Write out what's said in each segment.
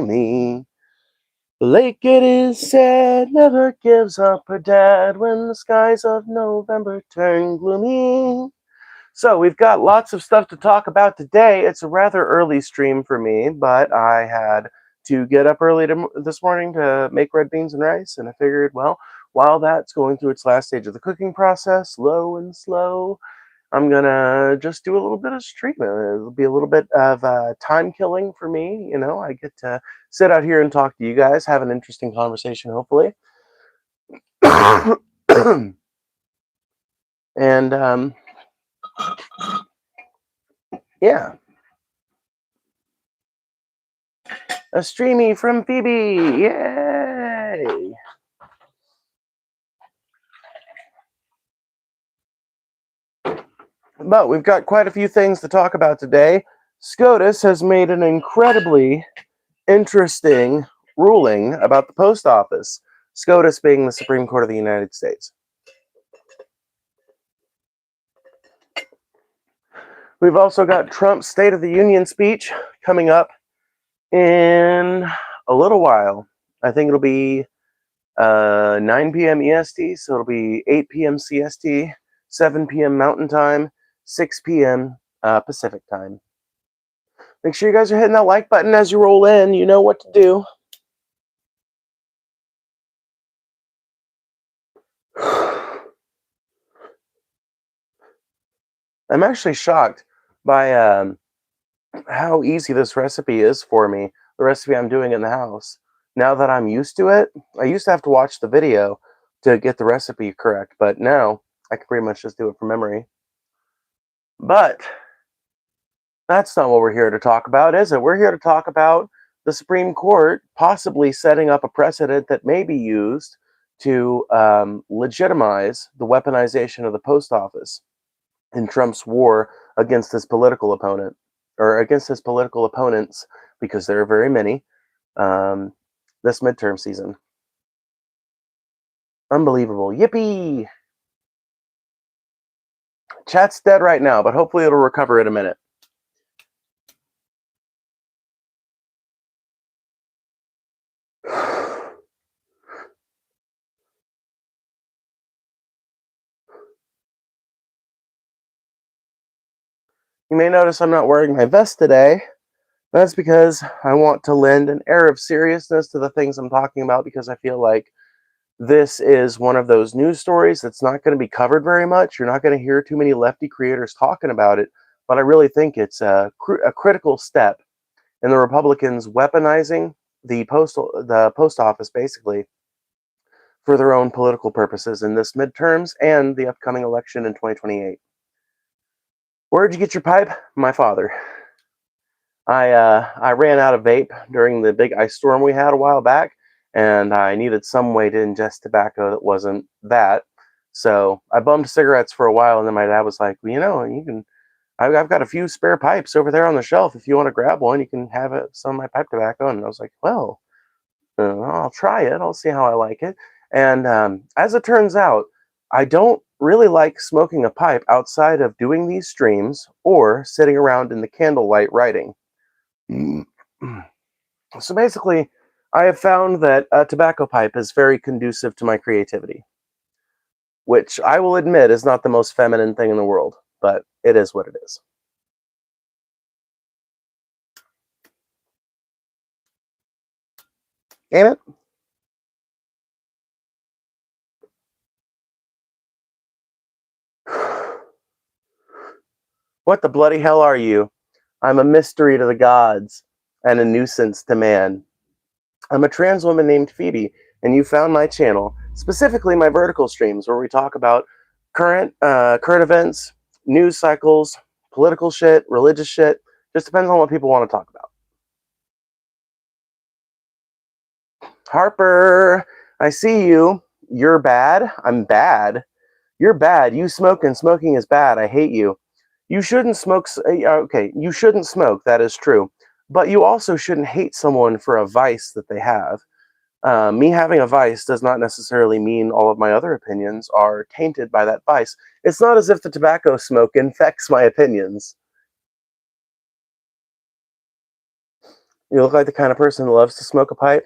gloomy. The lake, it is said, never gives up her dead when the skies of November turn gloomy. So we've got lots of stuff to talk about today. It's a rather early stream for me, but I had to get up early this morning to make red beans and rice, and I figured, well, while that's going through its last stage of the cooking process, low and slow, I'm gonna just do a little bit of streaming. It'll be a little bit of time killing for me. You know, I get to sit out here and talk to you guys, have an interesting conversation, hopefully. And yeah, a streamy from Phoebe, yay! But we've got quite a few things to talk about today. Scotus has made an incredibly interesting ruling about the post office. SCOTUS being the Supreme Court of the United States. We've also got Trump's State of the Union speech coming up in a little while. I think it'll be 9 p.m. EST, so it'll be 8 p.m. CST, 7 p.m. Mountain Time, 6 p.m. Pacific Time. Make sure you guys are hitting that like button as you roll in. You know what to do. I'm actually shocked by how easy this recipe is for me, the recipe I'm doing in the house. Now that I'm used to it, I used to have to watch the video to get the recipe correct, but now I can pretty much just do it from memory. But that's not what we're here to talk about, is it? We're here to talk about the Supreme Court possibly setting up a precedent that may be used to legitimize the weaponization of the post office in Trump's war against his political opponent, or against his political opponents, because there are very many, this midterm season. Unbelievable. Yippee! Chat's dead right now, but hopefully it'll recover in a minute. You may notice I'm not wearing my vest today. That's because I want to lend an air of seriousness to the things I'm talking about, because I feel like this is one of those news stories that's not going to be covered very much. You're not going to hear too many lefty creators talking about it, but I really think it's a critical step in the Republicans weaponizing the post office, basically, for their own political purposes in this midterms and the upcoming election in 2028. Where'd you get your pipe? My father. I ran out of vape during the big ice storm we had a while back, and I needed some way to ingest tobacco that wasn't that. So I bummed cigarettes for a while, and then my dad was like, well, you know, you can. I've got a few spare pipes over there on the shelf. If you want to grab one, you can have some of my pipe tobacco. And I was like, well, I'll try it. I'll see how I like it. And as it turns out, I don't really like smoking a pipe outside of doing these streams or sitting around in the candlelight writing. So basically, I have found that a tobacco pipe is very conducive to my creativity, which I will admit is not the most feminine thing in the world, but it is what it is. Damn it. What the bloody hell are you? I'm a mystery to the gods and a nuisance to man. I'm a trans woman named Phoebe, and you found my channel, specifically my vertical streams, where we talk about current events, news cycles, political shit, religious shit. Just depends on what people want to talk about. Harper, I see you. You're bad. I'm bad. You're bad. You smoke, and smoking is bad. I hate you. You shouldn't smoke. Okay, you shouldn't smoke. That is true. But you also shouldn't hate someone for a vice that they have. Me having a vice does not necessarily mean all of my other opinions are tainted by that vice. It's not as if the tobacco smoke infects my opinions. You look like the kind of person who loves to smoke a pipe.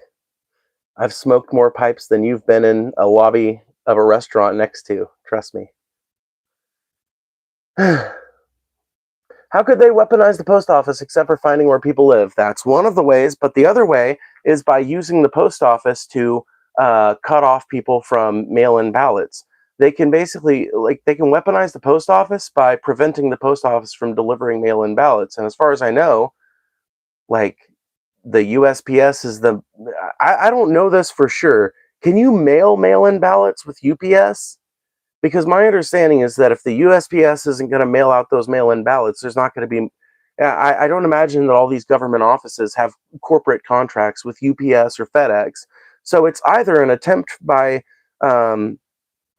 I've smoked more pipes than you've been in a lobby of a restaurant next to. Trust me. How could they weaponize the post office except for finding where people live? That's one of the ways, but the other way is by using the post office to cut off people from mail-in ballots. They can basically, like, they can weaponize the post office by preventing the post office from delivering mail-in ballots. And as far as I know, like, the USPS is the, I don't know this for sure. Can you mail-in ballots with UPS? Because my understanding is that if the USPS isn't going to mail out those mail-in ballots, there's not going to be. I don't imagine that all these government offices have corporate contracts with UPS or FedEx. So it's either an attempt by um,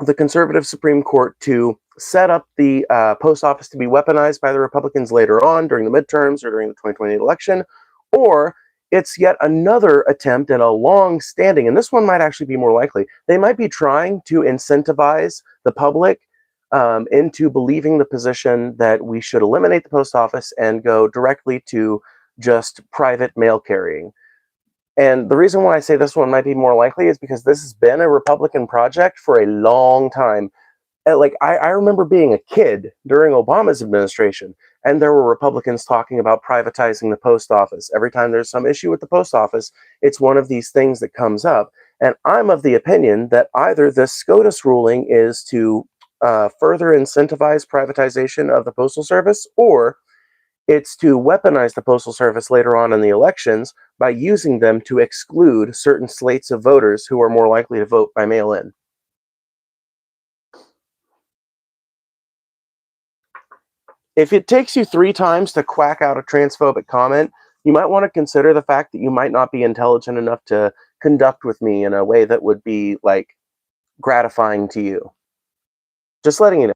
the conservative Supreme Court to set up the post office to be weaponized by the Republicans later on during the midterms or during the 2020 election, or it's yet another attempt in a long standing, and this one might actually be more likely. They might be trying to incentivize the public into believing the position that we should eliminate the post office and go directly to just private mail carrying. And the reason why I say this one might be more likely is because this has been a Republican project for a long time. Like, I remember being a kid during Obama's administration, and there were Republicans talking about privatizing the post office. Every time there's some issue with the post office, it's one of these things that comes up. And I'm of the opinion that either this SCOTUS ruling is to further incentivize privatization of the Postal Service, or it's to weaponize the Postal Service later on in the elections by using them to exclude certain slates of voters who are more likely to vote by mail in. If it takes you 3 times to quack out a transphobic comment, you might want to consider the fact that you might not be intelligent enough to conduct with me in a way that would be, like, gratifying to you. Just letting you know.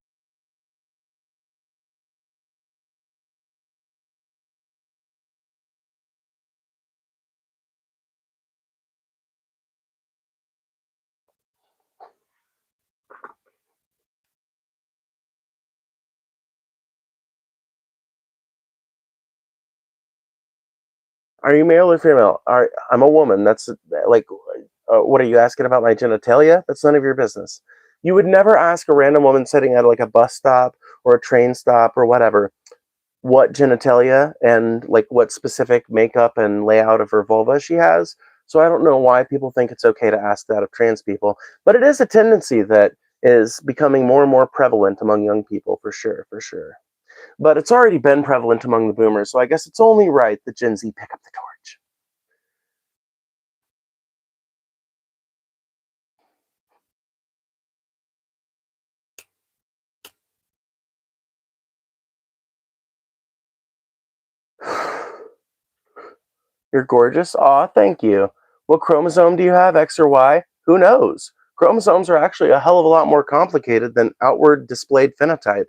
Are you male or female? I'm a woman. That's like, what are you asking about my genitalia? That's none of your business. You would never ask a random woman sitting at like a bus stop or a train stop or whatever what genitalia and like what specific makeup and layout of her vulva she has. So I don't know why people think it's okay to ask that of trans people, but it is a tendency that is becoming more and more prevalent among young people, for sure, for sure. But it's already been prevalent among the boomers, so I guess it's only right that Gen Z pick up the torch. You're gorgeous. Aw, thank you. What chromosome do you have, X or Y? Who knows? Chromosomes are actually a hell of a lot more complicated than outward displayed phenotype.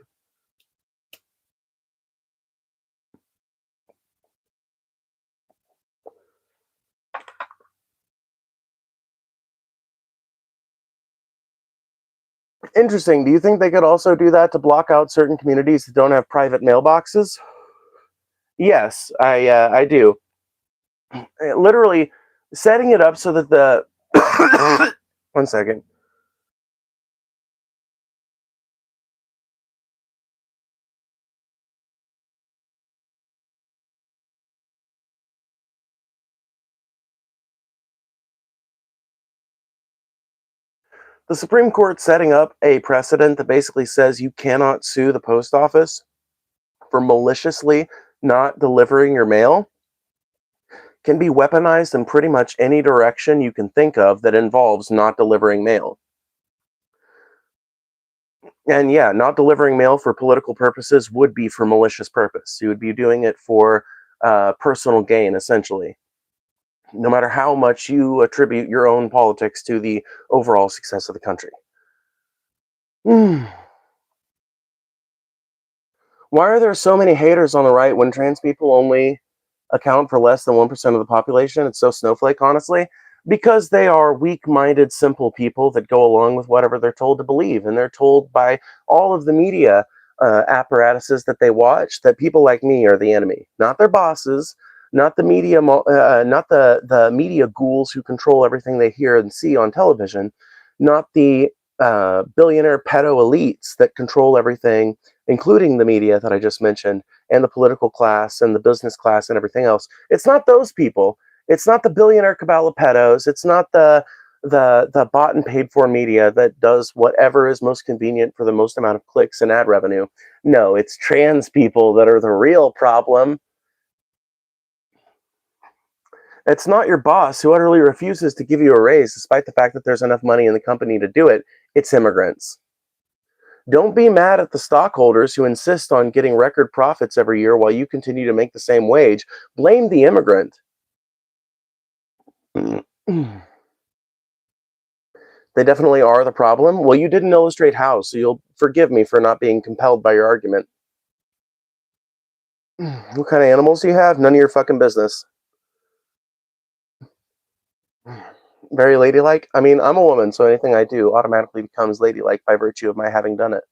Interesting. Do you think they could also do that to block out certain communities that don't have private mailboxes? Yes, I do. Literally setting it up so that the one second. The Supreme Court setting up a precedent that basically says you cannot sue the post office for maliciously not delivering your mail can be weaponized in pretty much any direction you can think of that involves not delivering mail. And yeah, not delivering mail for political purposes would be for malicious purpose. You would be doing it for personal gain, essentially, no matter how much you attribute your own politics to the overall success of the country. Why are there so many haters on the right when trans people only account for less than 1% of the population? It's so snowflake, honestly. Because they are weak minded, simple people that go along with whatever they're told to believe. And they're told by all of the media apparatuses that they watch that people like me are the enemy, not their bosses, not the media, not the media ghouls who control everything they hear and see on television, not the billionaire pedo elites that control everything, including the media that I just mentioned, and the political class and the business class and everything else. It's not those people. It's not the billionaire cabal of pedos. It's not the bought and paid for media that does whatever is most convenient for the most amount of clicks and ad revenue. No, it's trans people that are the real problem. It's not your boss who utterly refuses to give you a raise despite the fact that there's enough money in the company to do it. It's immigrants. Don't be mad at the stockholders who insist on getting record profits every year while you continue to make the same wage. Blame the immigrant. They definitely are the problem. Well, you didn't illustrate how, so you'll forgive me for not being compelled by your argument. What kind of animals do you have? None of your fucking business. Very ladylike? I mean, I'm a woman, so anything I do automatically becomes ladylike by virtue of my having done it.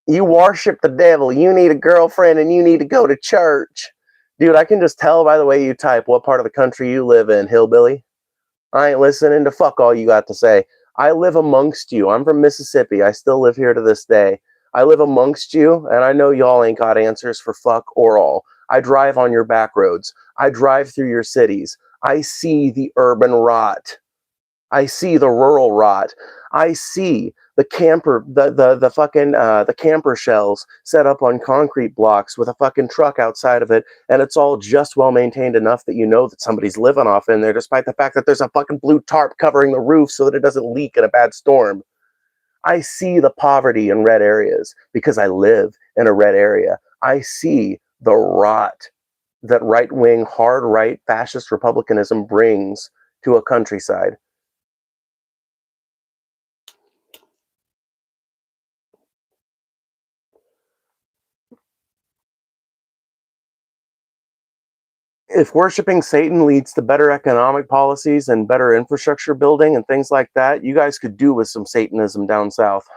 You worship the devil. You need a girlfriend and you need to go to church. Dude, I can just tell by the way you type what part of the country you live in, hillbilly. I ain't listening to fuck all you got to say. I live amongst you. I'm from Mississippi. I still live here to this day. I live amongst you, and I know y'all ain't got answers for fuck or all. I drive on your back roads. I drive through your cities. I see the urban rot. I see the rural rot. I see the camper shells set up on concrete blocks with a fucking truck outside of it, and it's all just well maintained enough that you know that somebody's living off in there, despite the fact that there's a fucking blue tarp covering the roof so that it doesn't leak in a bad storm. I see the poverty in red areas because I live in a red area. I see the rot that right-wing, hard-right, fascist republicanism brings to a countryside. If worshiping Satan leads to better economic policies and better infrastructure building and things like that, you guys could do with some Satanism down south.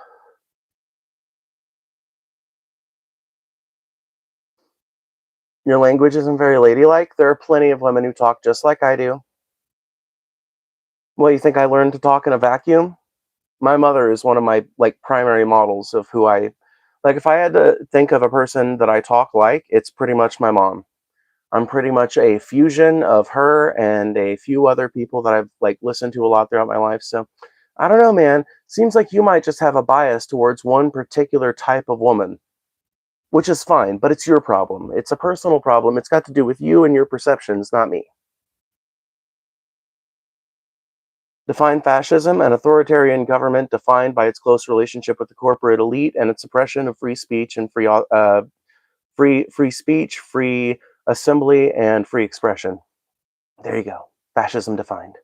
Your language isn't very ladylike. There are plenty of women who talk just like I do. Well, you think I learned to talk in a vacuum? My mother is one of my primary models of who I like. If I had to think of a person that I talk like, it's pretty much my mom. I'm pretty much a fusion of her and a few other people that I've listened to a lot throughout my life. So I don't know, man. Seems like you might just have a bias towards one particular type of woman, which is fine, but it's your problem. It's a personal problem. It's got to do with you and your perceptions, not me. Define fascism: an authoritarian government defined by its close relationship with the corporate elite and its suppression of free speech and free speech, free assembly, and free expression. There you go. Fascism defined.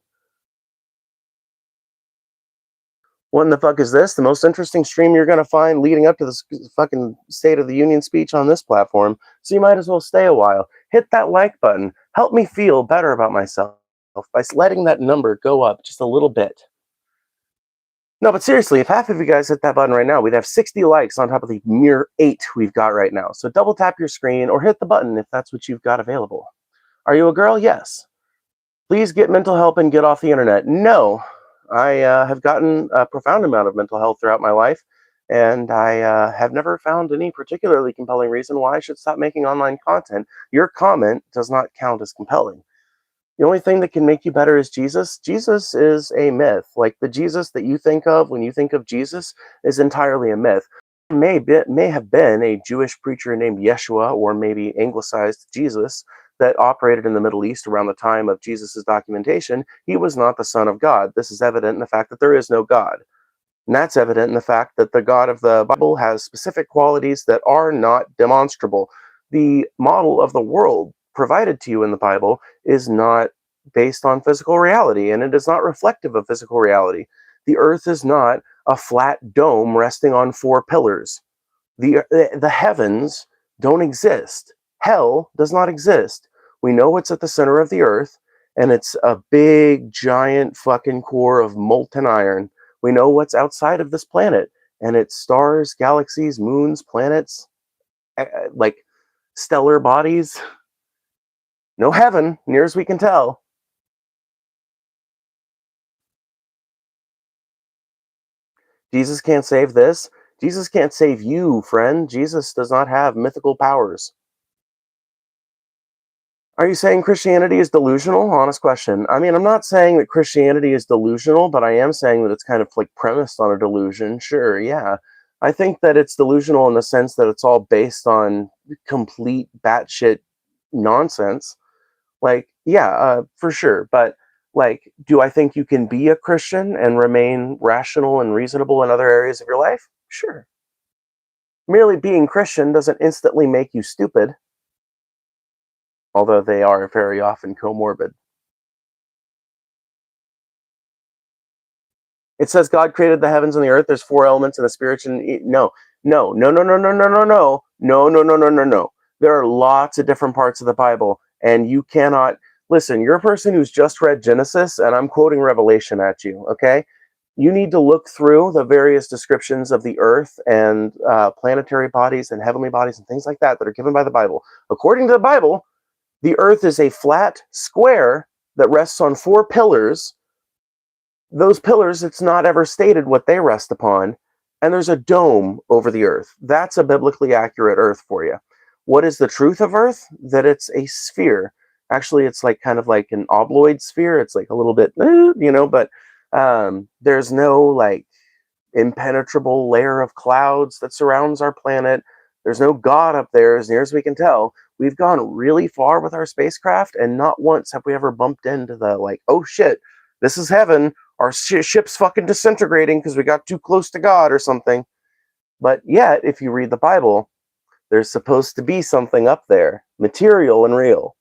What in the fuck is this? The most interesting stream you're going to find leading up to this fucking State of the Union speech on this platform, so you might as well stay a while. Hit that like button. Help me feel better about myself by letting that number go up just a little bit. No, but seriously, if half of you guys hit that button right now, we'd have 60 likes on top of the mere 8 we've got right now. So double tap your screen or hit the button if that's what you've got available. Are you a girl? Yes. Please get mental help and get off the internet. No. I have gotten a profound amount of mental health throughout my life, and I have never found any particularly compelling reason why I should stop making online content. Your comment does not count as compelling. The only thing that can make you better is Jesus. Jesus is a myth. Like the Jesus that you think of when you think of Jesus is entirely a myth. May have been a Jewish preacher named Yeshua, or maybe anglicized Jesus, that operated in the Middle East around the time of Jesus' documentation. He was not the Son of God. This is evident in the fact that there is no God. And that's evident in the fact that the God of the Bible has specific qualities that are not demonstrable. The model of the world provided to you in the Bible is not based on physical reality, and it is not reflective of physical reality. The earth is not a flat dome resting on 4 pillars. The heavens don't exist. Hell does not exist. We know what's at the center of the earth, and it's a big, giant fucking core of molten iron. We know what's outside of this planet, and it's stars, galaxies, moons, planets, like stellar bodies. No heaven, near as we can tell. Jesus can't save this. Jesus can't save you, friend. Jesus does not have mythical powers. Are you saying Christianity is delusional? Honest question. I mean, I'm not saying that Christianity is delusional, but I am saying that it's kind of like premised on a delusion. Sure, yeah. I think that it's delusional in the sense that it's all based on complete batshit nonsense. Like, yeah, for sure. But, like, do I think you can be a Christian and remain rational and reasonable in other areas of your life? Sure. Merely being Christian doesn't instantly make you stupid, although they are very often comorbid. It says God created the heavens and the earth. There's four elements in the spirit. No, no, no, no, no, no, no, no, no, no, no, no, no, no, no. There are lots of different parts of the Bible, and you cannot listen. You're a person who's just read Genesis, and I'm quoting Revelation at you. Okay, you need to look through the various descriptions of the earth and planetary bodies and heavenly bodies and things like that are given by the Bible. According to the Bible, the earth is a flat square that rests on four pillars. Those pillars, it's not ever stated what they rest upon, and there's a dome over the earth. That's a biblically accurate earth for you. What is the truth of earth? That it's a sphere. Actually, it's like kind of like an obloid sphere. It's like a little bit, but there's no like impenetrable layer of clouds that surrounds our planet. There's no God up there, as near as we can tell. We've gone really far with our spacecraft, and not once have we ever bumped into the like, oh shit, this is heaven. Our ship's fucking disintegrating because we got too close to God or something. But yet, if you read the Bible, there's supposed to be something up there, material and real.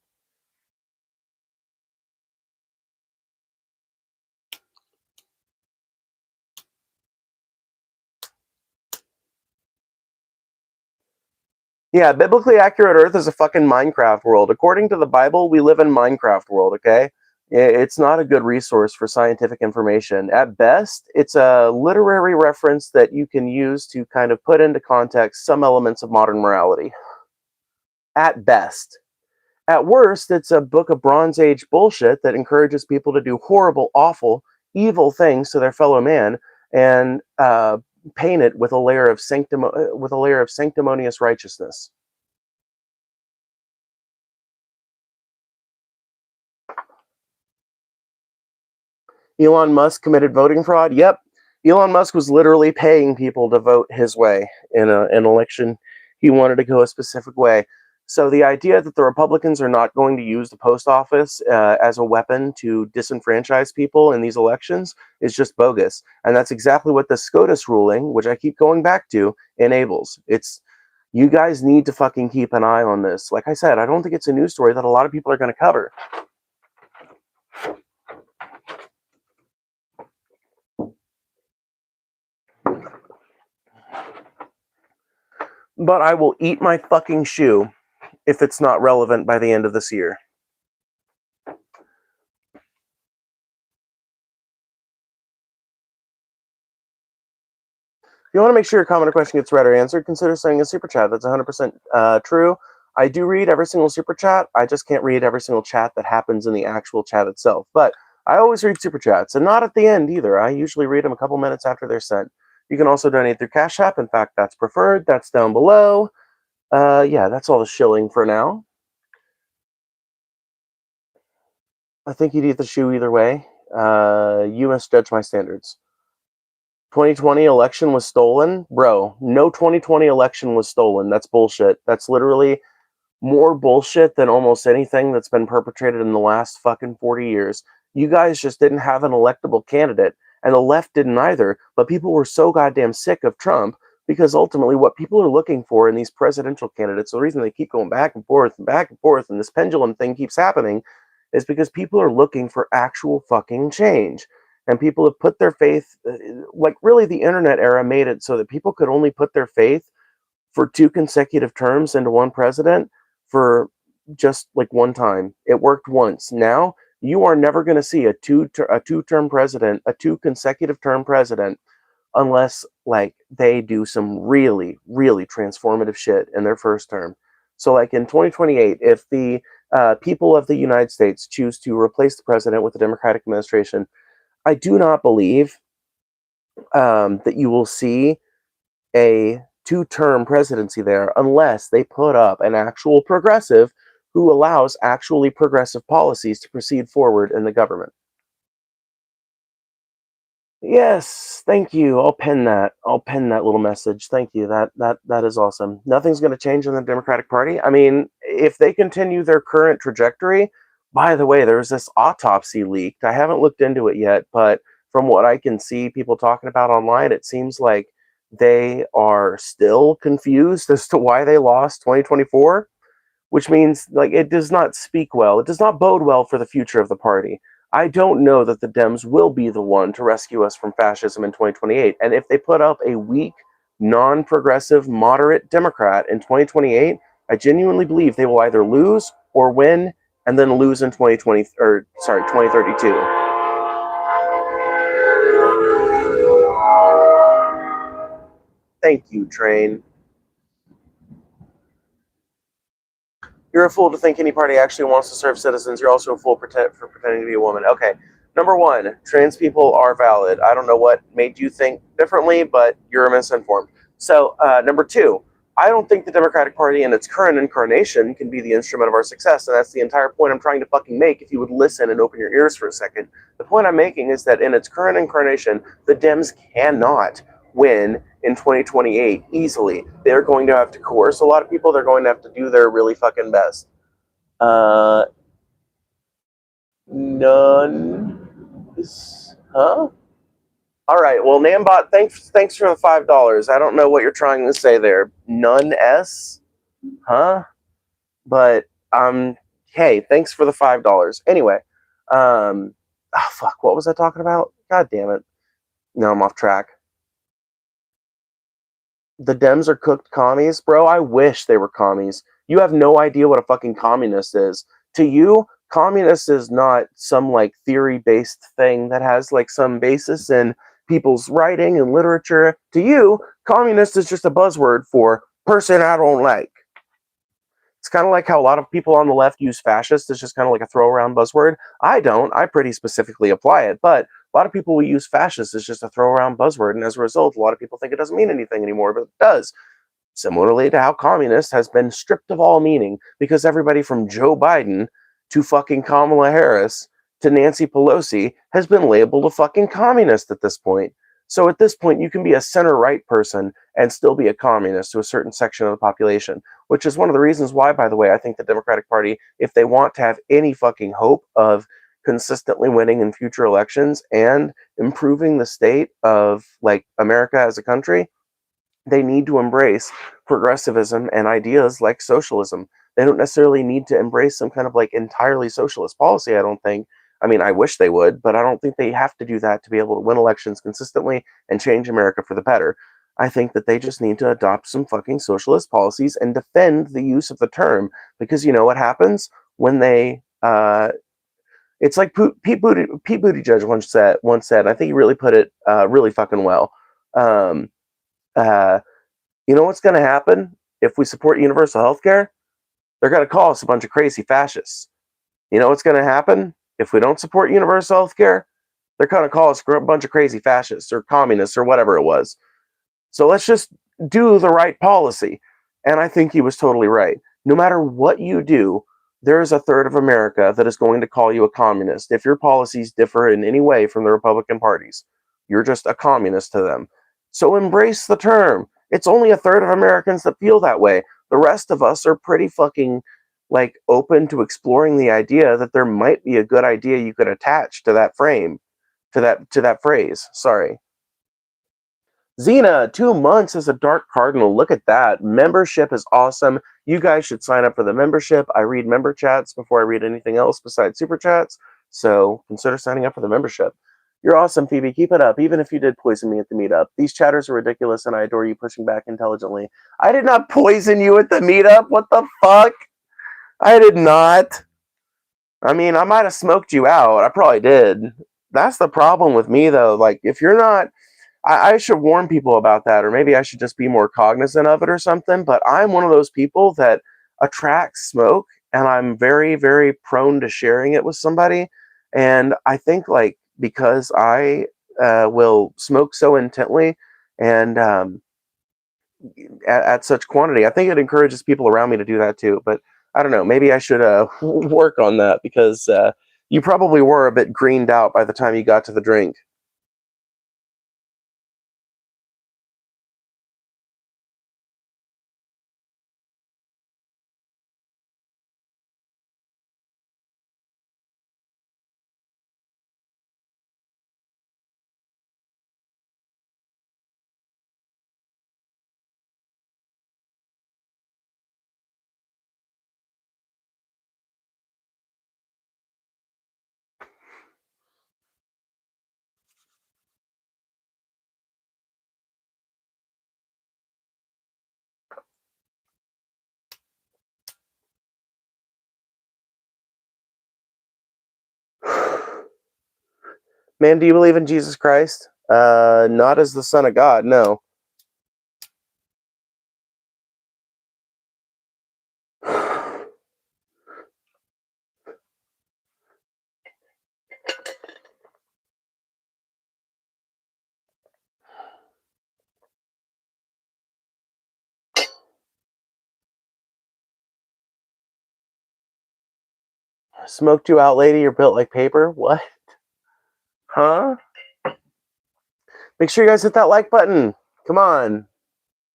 Yeah, biblically accurate Earth is a fucking Minecraft world. According to the Bible, we live in Minecraft world, okay? It's not a good resource for scientific information. At best, it's a literary reference that you can use to kind of put into context some elements of modern morality. At best. At worst, it's a book of Bronze Age bullshit that encourages people to do horrible, awful, evil things to their fellow man and paint it with a layer of sanctimonious righteousness. Elon Musk committed voting fraud. Yep, Elon Musk was literally paying people to vote his way in an election. He wanted to go a specific way. So the idea that the Republicans are not going to use the post office as a weapon to disenfranchise people in these elections is just bogus. And that's exactly what the Scotus ruling, which I keep going back to, enables. You guys need to fucking keep an eye on this. Like I said, I don't think it's a news story that a lot of people are going to cover. But I will eat my fucking shoe if it's not relevant by the end of this year. If you want to make sure your comment or question gets read or answered, consider sending a super chat. That's 100% true. I do read every single super chat. I just can't read every single chat that happens in the actual chat itself. But I always read super chats, and not at the end either. I usually read them a couple minutes after they're sent. You can also donate through Cash App. In fact, that's preferred. That's down below. Yeah, that's all the shilling for now. I think you'd eat the shoe either way. You must judge my standards. 2020 election was stolen? Bro, no 2020 election was stolen. That's bullshit. That's literally more bullshit than almost anything that's been perpetrated in the last fucking 40 years. You guys just didn't have an electable candidate, and the left didn't either, but people were so goddamn sick of Trump because ultimately what people are looking for in these presidential candidates, the reason they keep going back and forth and back and forth and this pendulum thing keeps happening is because people are looking for actual fucking change. And people have put their faith, like really the internet era made it so that people could only put their faith for 2 consecutive terms into one president for just like one time. It worked once. Now you are never going to see a two-term president, a 2 consecutive term president, unless like they do some really, really transformative shit in their first term. So, like in 2028, if the people of the United States choose to replace the president with a Democratic administration, I do not believe that you will see a two-term presidency there unless they put up an actual progressive who allows actually progressive policies to proceed forward in the government. Yes, thank you. I'll pin that. I'll pin that little message. Thank you. That is awesome. Nothing's going to change in the Democratic Party. I mean, if they continue their current trajectory, by the way, there's this autopsy leaked. I haven't looked into it yet, but from what I can see people talking about online, it seems like they are still confused as to why they lost 2024, which means like it does not speak well. It does not bode well for the future of the party. I don't know that the Dems will be the one to rescue us from fascism in 2028. And if they put up a weak, non-progressive, moderate Democrat in 2028, I genuinely believe they will either lose or win, and then lose in 2032. Thank you, Train. You're a fool to think any party actually wants to serve citizens. You're also a fool for pretending to be a woman. Okay. Number one, trans people are valid. I don't know what made you think differently, but you're misinformed. So, number two, I don't think the Democratic Party in its current incarnation can be the instrument of our success. And that's the entire point I'm trying to fucking make if you would listen and open your ears for a second. The point I'm making is that in its current incarnation, the Dems cannot win in 2028 easily. They're going to have to coerce a lot of people. They're going to have to do their really fucking best. None. Huh? All right. Well, Nambot, thanks for the $5. I don't know what you're trying to say there. None S? Huh? But hey, thanks for the $5. Anyway, oh fuck, what was I talking about? God damn it. No, I'm off track. The Dems are cooked commies, bro. I wish they were commies. You have no idea what a fucking communist is. To you, communist is not some like theory-based thing that has like some basis in people's writing and literature. To you, communist is just a buzzword for person I don't like. It's kind of like how a lot of people on the left use fascist as just kind of like a throw around buzzword. I don't. I pretty specifically apply it, but a lot of people will use fascist as just a throw around buzzword, and as a result, a lot of people think it doesn't mean anything anymore, but it does. Similarly to how communist has been stripped of all meaning because everybody from Joe Biden to fucking Kamala Harris to Nancy Pelosi has been labeled a fucking communist at this point. So at this point, you can be a center-right person and still be a communist to a certain section of the population, which is one of the reasons why, by the way, I think the Democratic Party, if they want to have any fucking hope of consistently winning in future elections and improving the state of like America as a country, they need to embrace progressivism and ideas like socialism. They don't necessarily need to embrace some kind of like entirely socialist policy, I don't think. I mean, I wish they would, but I don't think they have to do that to be able to win elections consistently and change America for the better. I think that they just need to adopt some fucking socialist policies and defend the use of the term, because you know what happens when they it's like Pete Buttigieg once said, I think he really put it really fucking well. You know what's going to happen if we support universal health care? They're going to call us a bunch of crazy fascists. You know what's going to happen if we don't support universal health care? They're going to call us a bunch of crazy fascists or communists or whatever it was. So let's just do the right policy. And I think he was totally right. No matter what you do, there is a third of America that is going to call you a communist. If your policies differ in any way from the Republican parties, you're just a communist to them. So embrace the term. It's only a third of Americans that feel that way. The rest of us are pretty fucking like open to exploring the idea that there might be a good idea you could attach to that frame, to that phrase. Sorry. Xena, 2 months as a Dark Cardinal. Look at that. Membership is awesome. You guys should sign up for the membership. I read member chats before I read anything else besides super chats. So consider signing up for the membership. You're awesome, Phoebe. Keep it up, even if you did poison me at the meetup. These chatters are ridiculous, and I adore you pushing back intelligently. I did not poison you at the meetup. What the fuck? I did not. I mean, I might have smoked you out. I probably did. That's the problem with me, though. Like, if you're not... I should warn people about that, or maybe I should just be more cognizant of it or something, but I'm one of those people that attracts smoke, and I'm very, very prone to sharing it with somebody. And I think, like, because I will smoke so intently and at such quantity, I think it encourages people around me to do that too. But I don't know. Maybe I should work on that, because you probably were a bit greened out by the time you got to the drink. Man, do you believe in Jesus Christ? Not as the Son of God, no. Smoked you out, lady? You're built like paper? What? Huh? Make sure you guys hit that like button. Come on.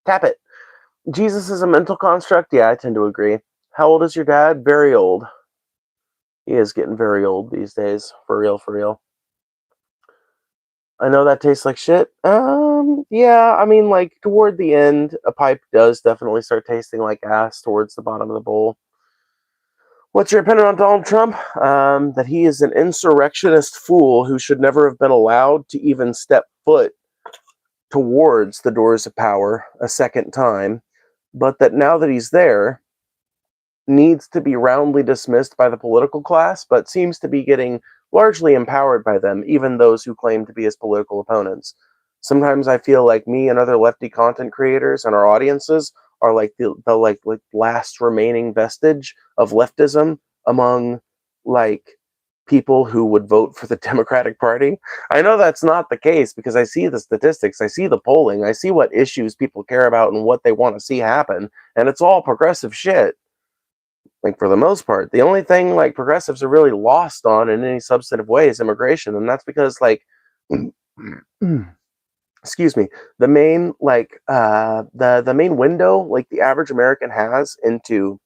Tap it. Jesus is a mental construct? Yeah, I tend to agree. How old is your dad? Very old. He is getting very old these days. For real, for real. I know that tastes like shit. Yeah, I mean, like, toward the end, a pipe does definitely start tasting like ass towards the bottom of the bowl. What's your opinion on Donald Trump? That he is an insurrectionist fool who should never have been allowed to even step foot towards the doors of power a second time, but that now that he's there, needs to be roundly dismissed by the political class, but seems to be getting largely empowered by them, even those who claim to be his political opponents. Sometimes I feel like me and other lefty content creators and our audiences are like the like last remaining vestige of leftism among, like, people who would vote for the Democratic Party. I know that's not the case, because I see the statistics, I see the polling, I see what issues people care about and what they want to see happen, and it's all progressive shit. Like, for the most part, the only thing, like, progressives are really lost on in any substantive way is immigration, and that's because, like, excuse me, the main, like, the main window, like, the average American has into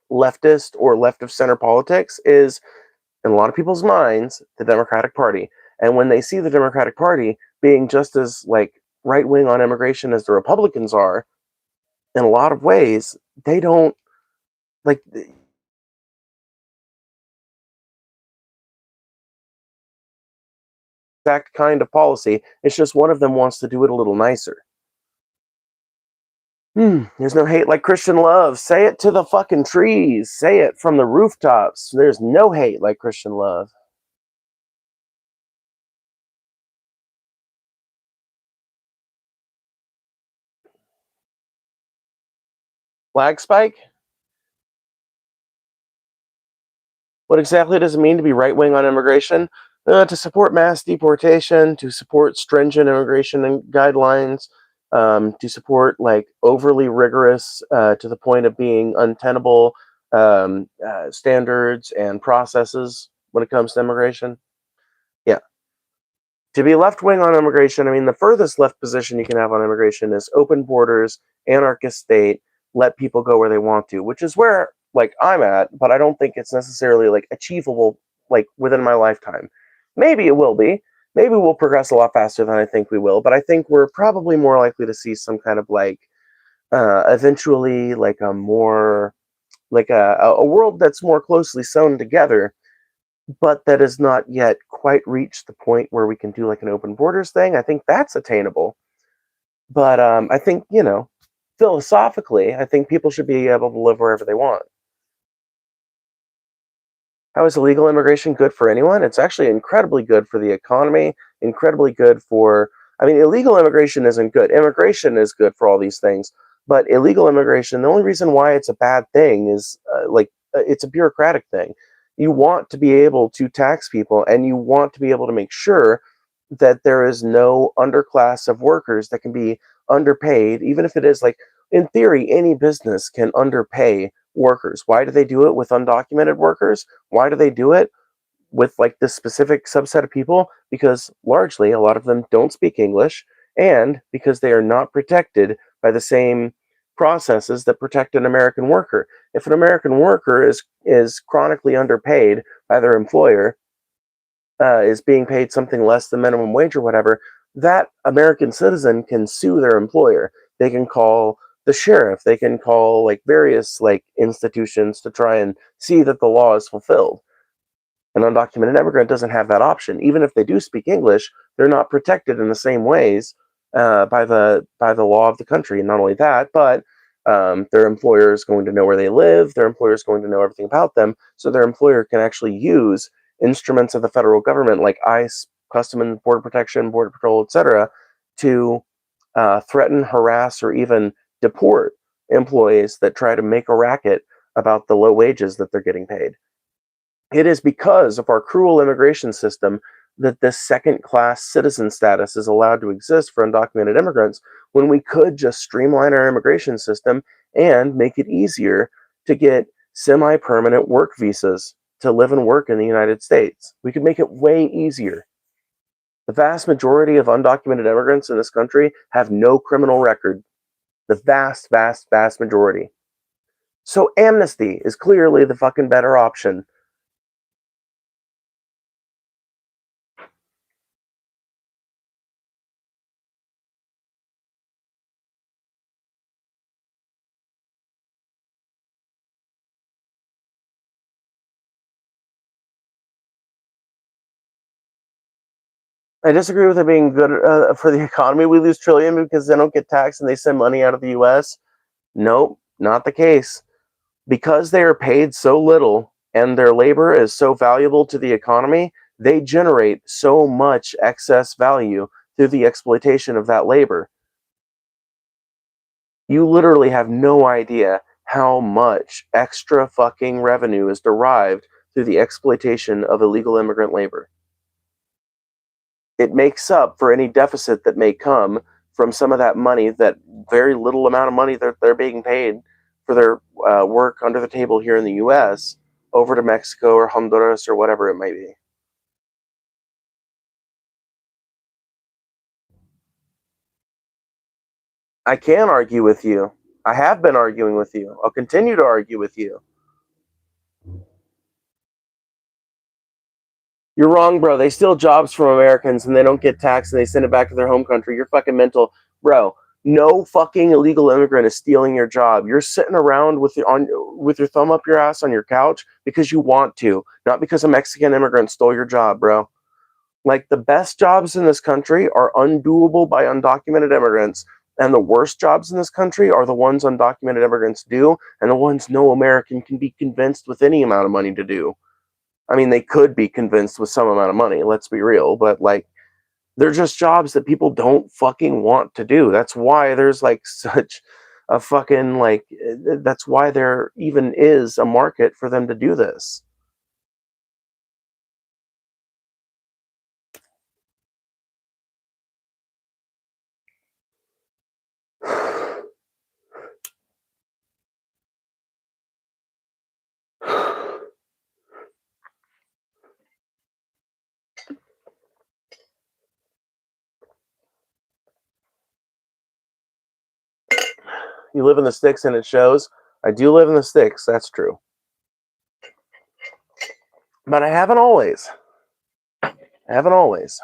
leftist or left of center politics is, in a lot of people's minds, the Democratic Party. And when they see the Democratic Party being just as, like, right wing on immigration as the Republicans are, in a lot of ways, they don't, like, exact kind of policy. It's just one of them wants to do it a little nicer. There's no hate like Christian love. Say it to the fucking trees. Say it from the rooftops. There's no hate like Christian love. Flag spike? What exactly does it mean to be right wing on immigration? To support mass deportation, to support stringent immigration guidelines, to support, like, overly rigorous, to the point of being untenable, standards and processes when it comes to immigration. Yeah. To be left wing on immigration, I mean, the furthest left position you can have on immigration is open borders, anarchist state, let people go where they want to, which is where, like, I'm at, but I don't think it's necessarily, like, achievable, like, within my lifetime. Maybe it will be. Maybe we'll progress a lot faster than I think we will, but I think we're probably more likely to see some kind of, like, eventually, like, a more, like, a world that's more closely sewn together, but that has not yet quite reached the point where we can do, like, an open borders thing. I think that's attainable. But I think, philosophically, I think people should be able to live wherever they want. How is illegal immigration good for anyone? It's actually incredibly good for the economy, incredibly good for, I mean, illegal immigration isn't good. Immigration is good for all these things. But illegal immigration, the only reason why it's a bad thing is it's a bureaucratic thing. You want to be able to tax people, and you want to be able to make sure that there is no underclass of workers that can be underpaid, even if it is like, in theory, any business can underpay workers. Why do they do it with undocumented workers? Why do they do it with like this specific subset of people? Because largely a lot of them don't speak English, and because they are not protected by the same processes that protect an American worker. If an American worker is chronically underpaid by their employer, is being paid something less than minimum wage or whatever, that American citizen can sue their employer. They can call the sheriff. They can call like various like institutions to try and see that the law is fulfilled. An undocumented immigrant doesn't have that option. Even if they do speak English, they're not protected in the same ways by the law of the country. And not only that, but their employer is going to know where they live. Their employer is going to know everything about them, so their employer can actually use instruments of the federal government like ICE, Custom and Border Protection, Border Patrol, etc., to threaten, harass, or even deport employees that try to make a racket about the low wages that they're getting paid. It is because of our cruel immigration system that this second-class citizen status is allowed to exist for undocumented immigrants, when we could just streamline our immigration system and make it easier to get semi-permanent work visas to live and work in the United States. We could make it way easier. The vast majority of undocumented immigrants in this country have no criminal record. The vast, vast, vast majority. So amnesty is clearly the fucking better option. I disagree with it being good for the economy. We lose trillion because they don't get taxed and they send money out of the U.S. Nope, not the case. Because they are paid so little and their labor is so valuable to the economy, they generate so much excess value through the exploitation of that labor. You literally have no idea how much extra fucking revenue is derived through the exploitation of illegal immigrant labor. It makes up for any deficit that may come from some of that money, that very little amount of money that they're being paid for their work under the table here in the U.S. over to Mexico or Honduras or whatever it may be. I can argue with you. I have been arguing with you. I'll continue to argue with you. You're wrong, bro. They steal jobs from Americans and they don't get taxed and they send it back to their home country. You're fucking mental. Bro, no fucking illegal immigrant is stealing your job. You're sitting around with your thumb up your ass on your couch because you want to, not because a Mexican immigrant stole your job, bro. Like, the best jobs in this country are undoable by undocumented immigrants, and the worst jobs in this country are the ones undocumented immigrants do, and the ones no American can be convinced with any amount of money to do. I mean, they could be convinced with some amount of money, let's be real, but like, they're just jobs that people don't fucking want to do. That's why there's like such a fucking like, that's why there even is a market for them to do this. You live in the sticks and it shows. I do live in the sticks, that's true. But I haven't always. I haven't always.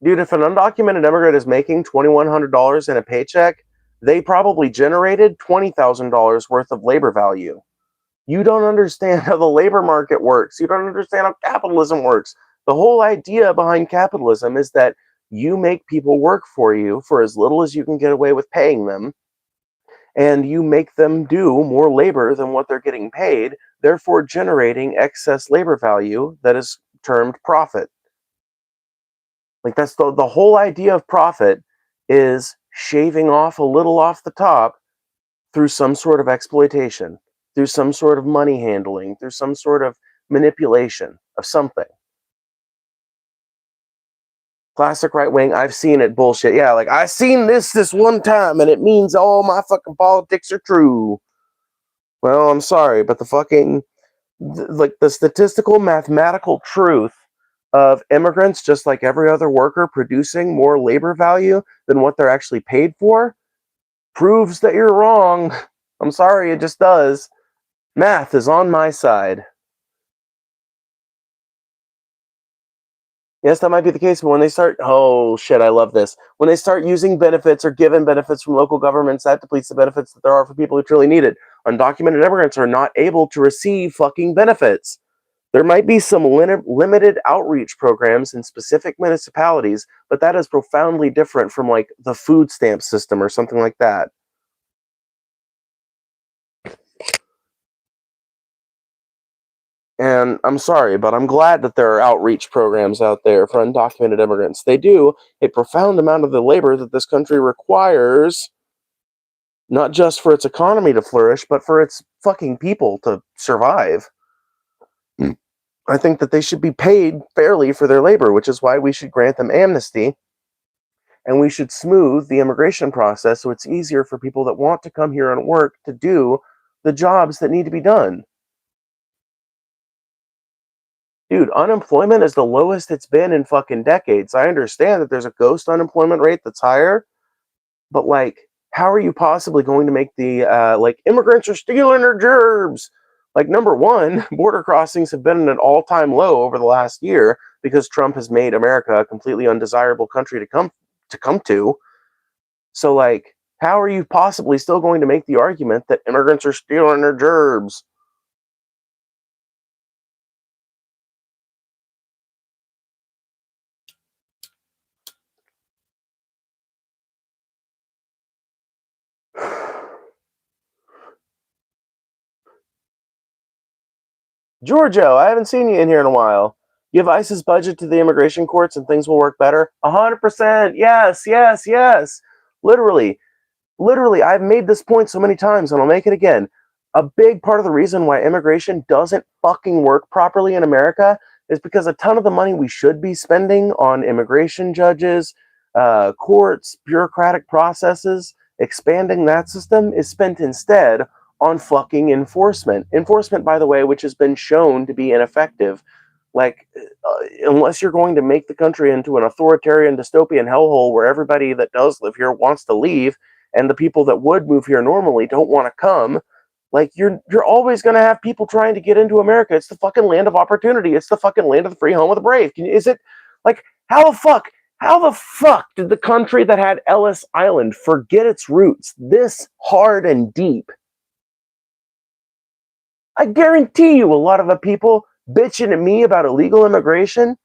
Dude, if an undocumented immigrant is making $2,100 in a paycheck, they probably generated $20,000 worth of labor value. You don't understand how the labor market works. You don't understand how capitalism works. The whole idea behind capitalism is that you make people work for you for as little as you can get away with paying them, and you make them do more labor than what they're getting paid, therefore generating excess labor value that is termed profit. Like, that's the whole idea of profit, is shaving off a little off the top through some sort of exploitation, through some sort of money handling, through some sort of manipulation of something. Classic right wing, I've seen it bullshit. Yeah, like, I seen this one time and it means all my fucking politics are true. Well, I'm sorry, but the statistical mathematical truth of immigrants, just like every other worker, producing more labor value than what they're actually paid for, proves that you're wrong. I'm sorry, it just does. Math is on my side. Yes, that might be the case, but when they start, oh shit, I love this. When they start using benefits or given benefits from local governments, that depletes the benefits that there are for people who truly need it. Undocumented immigrants are not able to receive fucking benefits. There might be some limited outreach programs in specific municipalities, but that is profoundly different from, like, the food stamp system or something like that. And I'm sorry, but I'm glad that there are outreach programs out there for undocumented immigrants. They do a profound amount of the labor that this country requires, not just for its economy to flourish, but for its fucking people to survive. I think that they should be paid fairly for their labor, which is why we should grant them amnesty, and we should smooth the immigration process so it's easier for people that want to come here and work to do the jobs that need to be done. Dude, unemployment is the lowest it's been in fucking decades. I understand that there's a ghost unemployment rate that's higher, but, like, how are you possibly going to make the, immigrants are stealing our jobs? Like, number one, border crossings have been at an all-time low over the last year because Trump has made America a completely undesirable country to come to. So, like, how are you possibly still going to make the argument that immigrants are stealing our jobs? Giorgio, I haven't seen you in here in a while. Give ICE's budget to the immigration courts and things will work better. 100%. Yes, yes, yes. Literally, literally, I've made this point so many times and I'll make it again. A big part of the reason why immigration doesn't fucking work properly in America is because a ton of the money we should be spending on immigration judges, courts, bureaucratic processes, expanding that system is spent instead on fucking enforcement. Enforcement, by the way, which has been shown to be ineffective. Like, unless you're going to make the country into an authoritarian dystopian hellhole where everybody that does live here wants to leave, and the people that would move here normally don't want to come, like, you're always going to have people trying to get into America. It's the fucking land of opportunity. It's the fucking land of the free home of the brave. Is it, like, how the fuck did the country that had Ellis Island forget its roots this hard and deep? I guarantee you a lot of the people bitching at me about illegal immigration,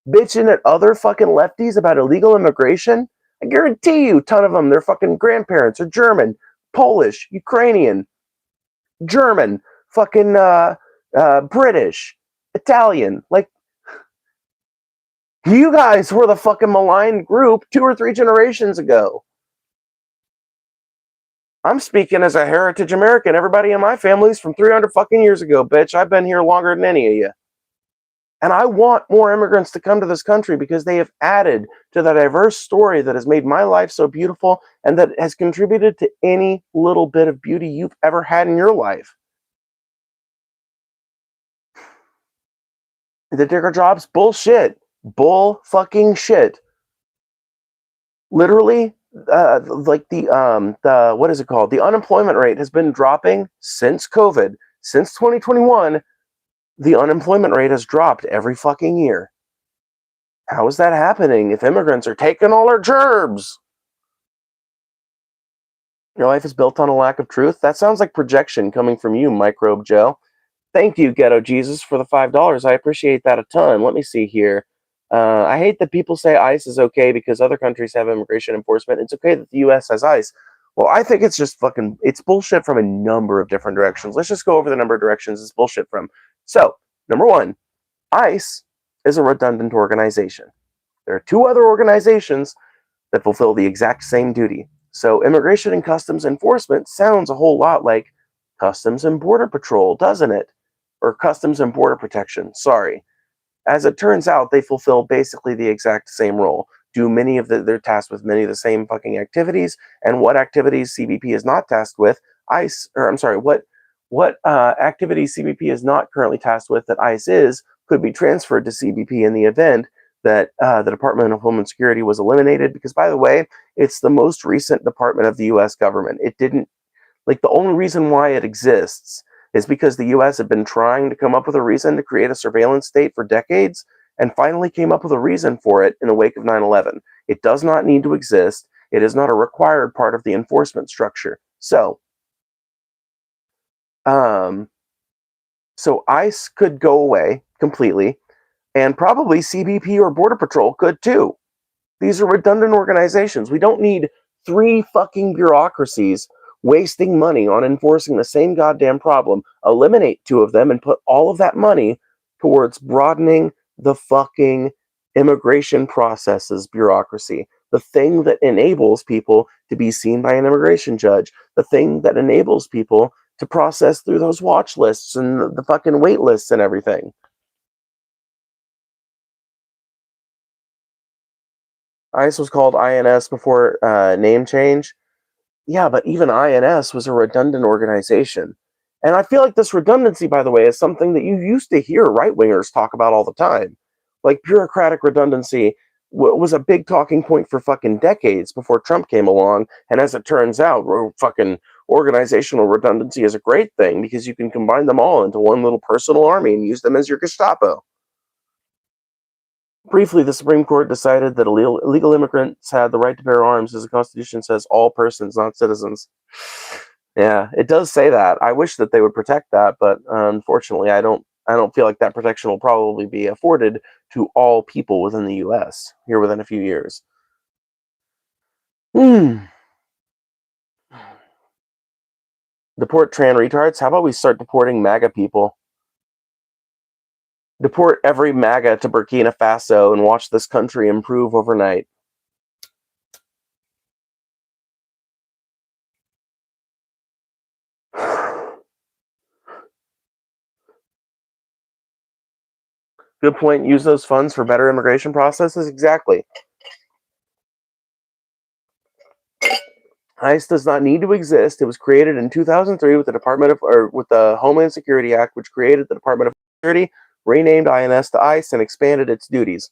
bitching at other fucking lefties about illegal immigration, I guarantee you a ton of them, their fucking grandparents are German, Polish, Ukrainian, German, fucking British, Italian. Like, you guys were the fucking maligned group 2 or 3 generations ago. I'm speaking as a heritage American. Everybody in my family's from 300 fucking years ago, bitch. I've been here longer than any of you. And I want more immigrants to come to this country because they have added to the diverse story that has made my life so beautiful and that has contributed to any little bit of beauty you've ever had in your life. The digger jobs? Bullshit. Bull fucking shit. Literally, the what is it called? The unemployment rate has been dropping since COVID. Since 2021, the unemployment rate has dropped every fucking year. How is that happening if immigrants are taking all our jobs? Your life is built on a lack of truth? That sounds like projection coming from you, Microbe Joe. Thank you, Ghetto Jesus, for the $5. I appreciate that a ton. Let me see here. I hate that people say ICE is okay because other countries have immigration enforcement. It's okay that the U.S. has ICE. Well, I think it's just fucking, it's bullshit from a number of different directions. Let's just go over the number of directions it's bullshit from. So, number one, ICE is a redundant organization. There are two other organizations that fulfill the exact same duty. So, Immigration and Customs Enforcement sounds a whole lot like Customs and Border Patrol, doesn't it? Or Customs and Border Protection, sorry. As it turns out, they fulfill basically the exact same role. Do many of they're tasked with many of the same fucking activities, and what activities CBP is not tasked with, ICE, or I'm sorry, what activities CBP is not currently tasked with that ICE is, could be transferred to CBP in the event that the Department of Homeland Security was eliminated. Because, by the way, it's the most recent department of the U.S. government. It didn't, like, the only reason why it exists is because the US had been trying to come up with a reason to create a surveillance state for decades and finally came up with a reason for it in the wake of 9/11. It does not need to exist. It is not a required part of the enforcement structure. Um, so ICE could go away completely, and probably CBP or Border Patrol could too. These are redundant organizations. We don't need three fucking bureaucracies wasting money on enforcing the same goddamn problem. Eliminate two of them and put all of that money towards broadening the fucking immigration processes bureaucracy. The thing that enables people to be seen by an immigration judge. The thing that enables people to process through those watch lists and the fucking wait lists and everything. ICE was called INS before name change. Yeah, but even INS was a redundant organization. And I feel like this redundancy, by the way, is something that you used to hear right wingers talk about all the time. Like, bureaucratic redundancy was a big talking point for fucking decades before Trump came along. And as it turns out, fucking organizational redundancy is a great thing because you can combine them all into one little personal army and use them as your Gestapo. Briefly, the Supreme Court decided that illegal immigrants had the right to bear arms, as the Constitution says all persons, not citizens. Yeah, it does say that. I wish that they would protect that, but unfortunately, I don't feel like that protection will probably be afforded to all people within the U.S. here within a few years. Deport tran retards. How about we start deporting MAGA people? Deport every MAGA to Burkina Faso and watch this country improve overnight. Good point. Use those funds for better immigration processes. Exactly. ICE does not need to exist. It was created in 2003 with the Homeland Security Act, which created the Department of Security, renamed INS to ICE, and expanded its duties.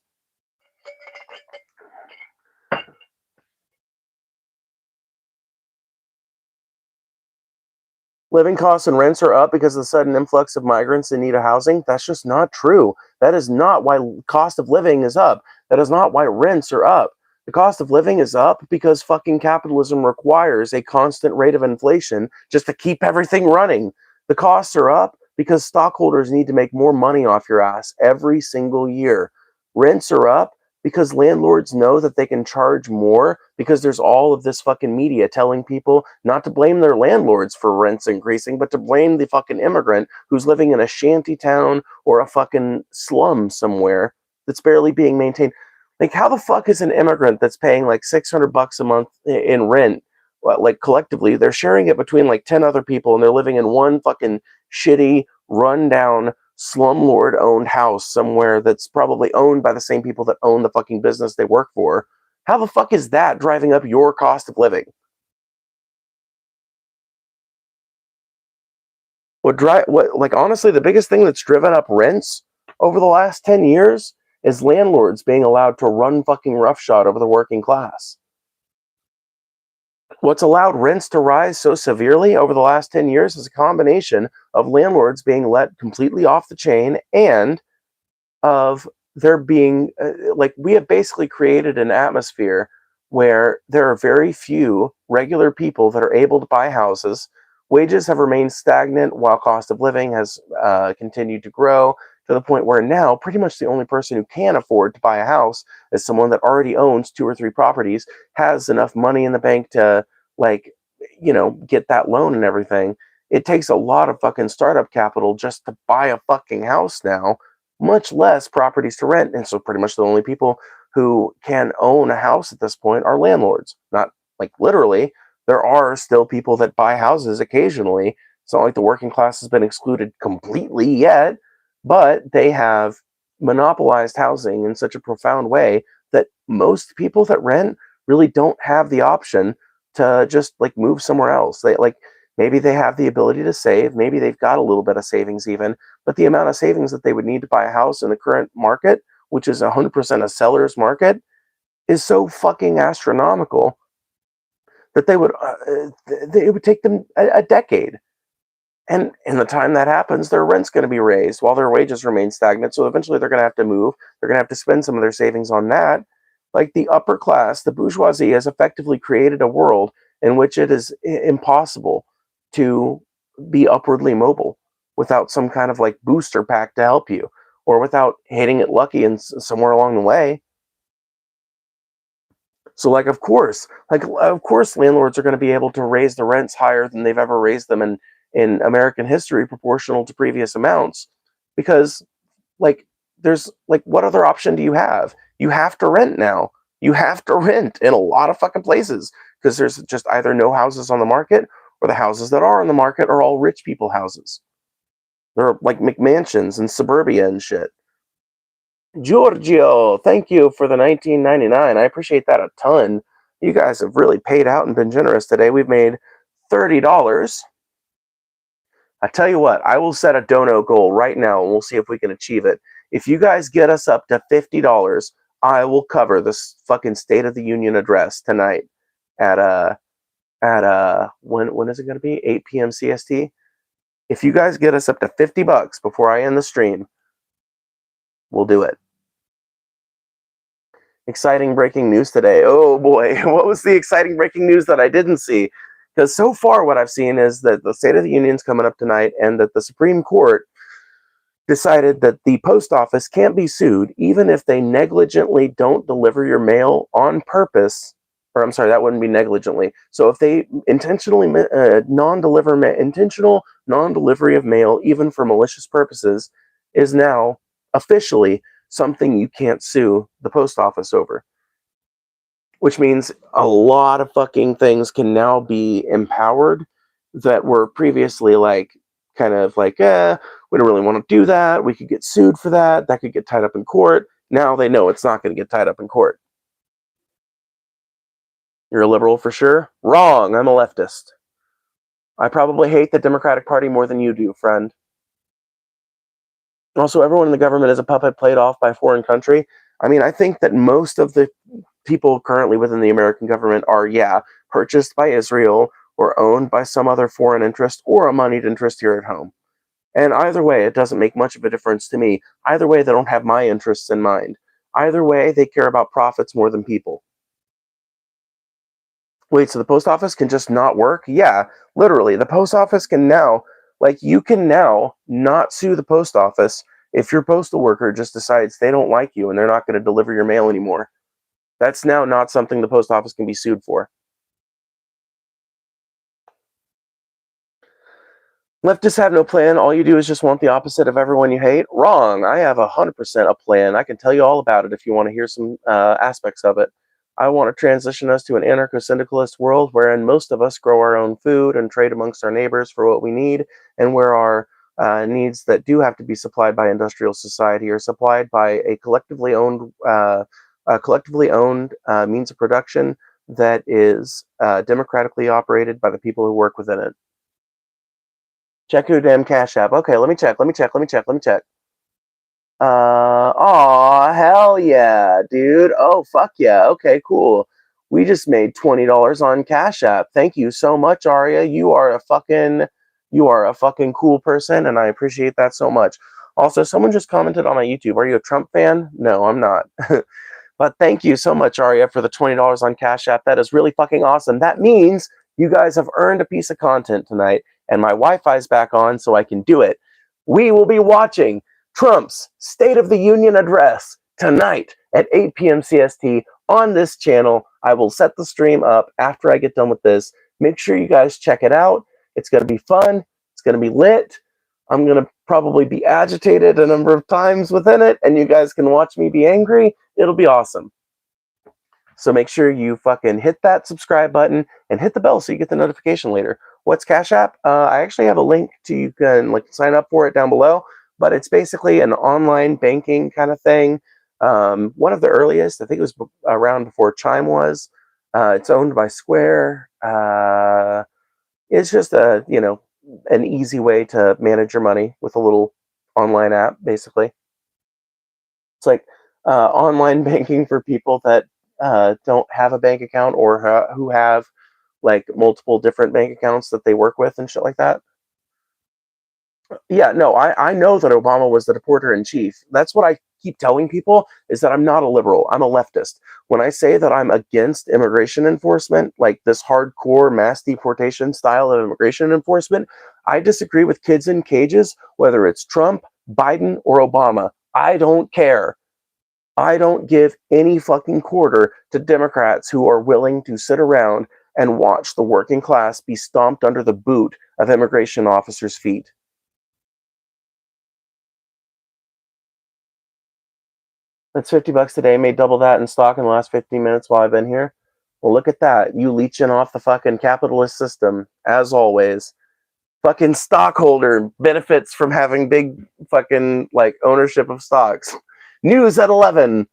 Living costs and rents are up because of the sudden influx of migrants in need of housing. That's just not true. That is not why cost of living is up. That is not why rents are up. The cost of living is up because fucking capitalism requires a constant rate of inflation just to keep everything running. The costs are up because stockholders need to make more money off your ass every single year. Rents are up because landlords know that they can charge more because there's all of this fucking media telling people not to blame their landlords for rents increasing, but to blame the fucking immigrant who's living in a shanty town or a fucking slum somewhere that's barely being maintained. Like, how the fuck is an immigrant that's paying like $600 a month in rent, like collectively, they're sharing it between like 10 other people and they're living in one fucking shitty, rundown, slumlord owned house somewhere that's probably owned by the same people that own the fucking business they work for. How the fuck is that driving up your cost of living? Like, honestly, the biggest thing that's driven up rents over the last 10 years is landlords being allowed to run fucking roughshod over the working class. What's allowed rents to rise so severely over the last 10 years is a combination of landlords being let completely off the chain and of there being like, we have basically created an atmosphere where there are very few regular people that are able to buy houses. Wages have remained stagnant while cost of living has continued to grow to the point where now pretty much the only person who can afford to buy a house is someone that already owns 2 or 3 properties, has enough money in the bank to like get that loan and everything. It takes a lot of fucking startup capital just to buy a fucking house now, much less properties to rent. And so pretty much the only people who can own a house at this point are landlords. Not like literally. There are still people that buy houses occasionally. It's not like the working class has been excluded completely yet, but they have monopolized housing in such a profound way that most people that rent really don't have the option to just like move somewhere else. They like maybe they have the ability to save, maybe they've got a little bit of savings even, but the amount of savings that they would need to buy a house in the current market, which is 100% a seller's market, is so fucking astronomical that it would take them a decade. And in the time that happens, their rent's going to be raised while their wages remain stagnant. So eventually they're going to have to move. They're going to have to spend some of their savings on that. Like the upper class, the bourgeoisie has effectively created a world in which it is impossible to be upwardly mobile without some kind of like booster pack to help you, or without hitting it lucky and somewhere along the way. So of course landlords are going to be able to raise the rents higher than they've ever raised them in American history, proportional to previous amounts, because there's what other option do you have? You have to rent now. You have to rent in a lot of fucking places because there's just either no houses on the market, or the houses that are on the market are all rich people houses. They're like McMansions and suburbia and shit. Giorgio, thank you for the $19.99. I appreciate that a ton. You guys have really paid out and been generous today. We've made $30. I tell you what, I will set a dono goal right now and we'll see if we can achieve it. If you guys get us up to $50, I will cover this fucking State of the Union address tonight at when is it going to be? 8 p.m. CST. If you guys get us up to $50 before I end the stream, we'll do it. Exciting breaking news today. Oh boy, what was the exciting breaking news that I didn't see? Because so far what I've seen is that the State of the Union's coming up tonight and that the Supreme Court decided that the post office can't be sued even if they negligently don't deliver your mail on purpose. Or I'm sorry, that wouldn't be negligently. So if they intentionally intentional non-delivery of mail, even for malicious purposes, is now officially something you can't sue the post office over. Which means a lot of fucking things can now be empowered that were previously we don't really want to do that. We could get sued for that. That could get tied up in court. Now they know it's not going to get tied up in court. You're a liberal for sure? Wrong. I'm a leftist. I probably hate the Democratic Party more than you do, friend. Also, everyone in the government is a puppet played off by a foreign country. I mean, I think that most of the people currently within the American government are, purchased by Israel or owned by some other foreign interest or a moneyed interest here at home. And either way, it doesn't make much of a difference to me. Either way, they don't have my interests in mind. Either way, they care about profits more than people. Wait, so the post office can just not work? Yeah, literally. The post office can now, you can now not sue the post office if your postal worker just decides they don't like you and they're not going to deliver your mail anymore. That's now not something the post office can be sued for. Leftists have no plan. All you do is just want the opposite of everyone you hate. Wrong. I have 100% a plan. I can tell you all about it if you want to hear some aspects of it. I want to transition us to an anarcho-syndicalist world wherein most of us grow our own food and trade amongst our neighbors for what we need, and where our needs that do have to be supplied by industrial society are supplied by a collectively owned means of production that is democratically operated by the people who work within it. Check your damn Cash App. Okay, let me check. Aw, hell yeah, dude. Oh, fuck yeah. Okay, cool. We just made $20 on Cash App. Thank you so much, Aria. You are a fucking cool person, and I appreciate that so much. Also, someone just commented on my YouTube. Are you a Trump fan? No, I'm not. But thank you so much, Aria, for the $20 on Cash App. That is really fucking awesome. That means you guys have earned a piece of content tonight, and my Wi-Fi's back on, so I can do it. We will be watching Trump's State of the Union address tonight at 8 p.m. CST on this channel. I will set the stream up after I get done with this Make sure you guys check it out. It's going to be fun. It's going to be lit. I'm going to probably be agitated a number of times within it, and you guys can watch me be angry. It'll be awesome. So make sure you fucking hit that subscribe button and hit the bell so you get the notification later. What's Cash App? I actually have a link to, you can like sign up for it down below, but it's basically an online banking kind of thing. One of the earliest, I think it was around before Chime was. It's owned by Square. It's just an easy way to manage your money with a little online app, basically. It's like online banking for people that don't have a bank account or who have like multiple different bank accounts that they work with and shit like that. Yeah, no, I know that Obama was the deporter in chief. That's what I keep telling people, is that I'm not a liberal. I'm a leftist. When I say that I'm against immigration enforcement, like this hardcore mass deportation style of immigration enforcement, I disagree with kids in cages, whether it's Trump, Biden, or Obama. I don't care. I don't give any fucking quarter to Democrats who are willing to sit around and watch the working class be stomped under the boot of immigration officers' feet. That's $50 a day. Made double that in stock in the last 15 minutes while I've been here. Well, look at that. You leeching off the fucking capitalist system, as always. Fucking stockholder benefits from having big fucking like ownership of stocks. News at 11.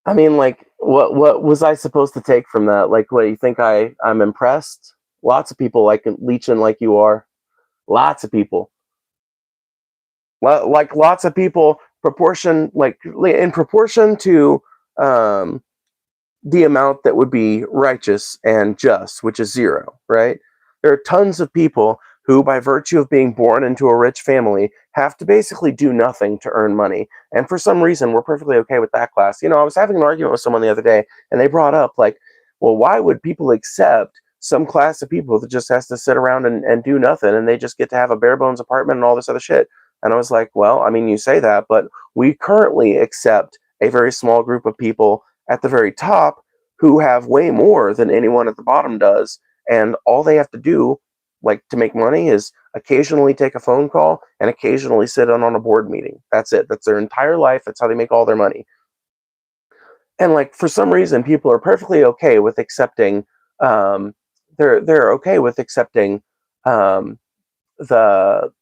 I mean, like, what was I supposed to take from that? Like, what, you think I'm impressed? Lots of people like leeching like you are. Lots of people. Like lots of people, proportion like in proportion to um, the amount that would be righteous and just, which is zero, right? There are tons of people who, by virtue of being born into a rich family, have to basically do nothing to earn money. And for some reason, we're perfectly okay with that class. You know, I was having an argument with someone the other day, and they brought up, like, well, why would people accept some class of people that just has to sit around and do nothing, and they just get to have a bare bones apartment and all this other shit? And I was like, well, I mean, you say that, but we currently accept a very small group of people at the very top who have way more than anyone at the bottom does. And all they have to do, like to make money, is occasionally take a phone call and occasionally sit in on a board meeting. That's it. That's their entire life. That's how they make all their money. And like for some reason, people are perfectly okay with accepting. Um, they're okay with accepting the.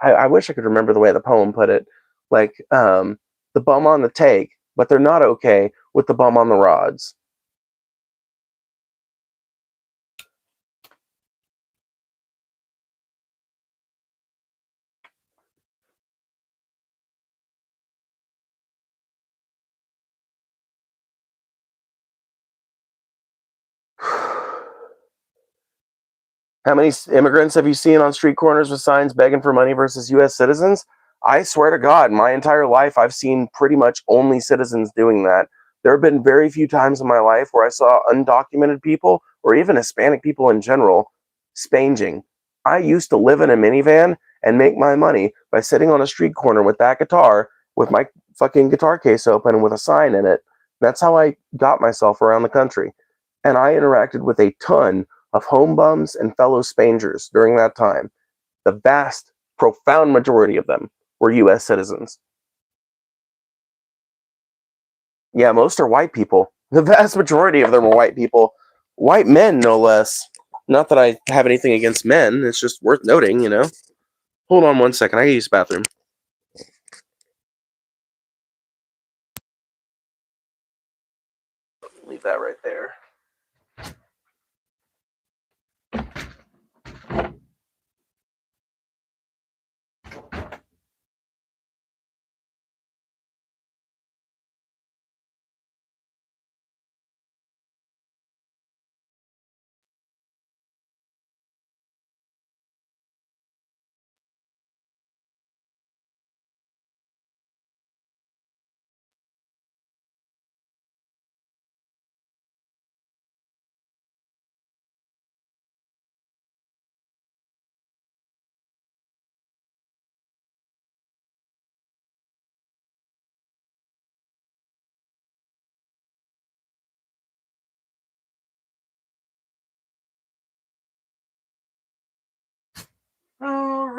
I wish I could remember the way the poem put it. Like the bum on the take, but they're not okay with the bum on the rods. How many immigrants have you seen on street corners with signs begging for money versus U.S. citizens? I swear to God, my entire life, I've seen pretty much only citizens doing that. There have been very few times in my life where I saw undocumented people, or even Hispanic people in general, spanging. I used to live in a minivan and make my money by sitting on a street corner with that guitar, with my fucking guitar case open with a sign in it. That's how I got myself around the country. And I interacted with a ton of home bums and fellow Spangers during that time. The vast, profound majority of them were U.S. citizens. Yeah, most are white people. The vast majority of them are white people. White men, no less. Not that I have anything against men, it's just worth noting, you know? Hold on one second, I gotta use the bathroom. Leave that right there.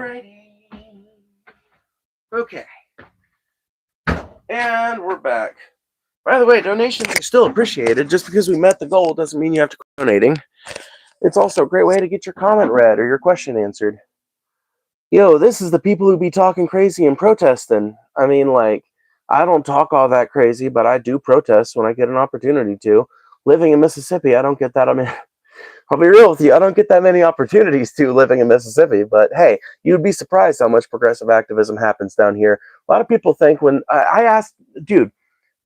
Alrighty. Okay. And we're back. By the way, donations are still appreciated. Just because we met the goal doesn't mean you have to quit donating. It's also a great way to get your comment read or your question answered. Yo, this is the people who be talking crazy and protesting. I mean, like, I don't talk all that crazy, but I do protest when I get an opportunity to. Living in Mississippi, I don't get that. I mean, I'll be real with you, I don't get that many opportunities to living in Mississippi, but hey, you'd be surprised how much progressive activism happens down here. A lot of people think when I asked, dude,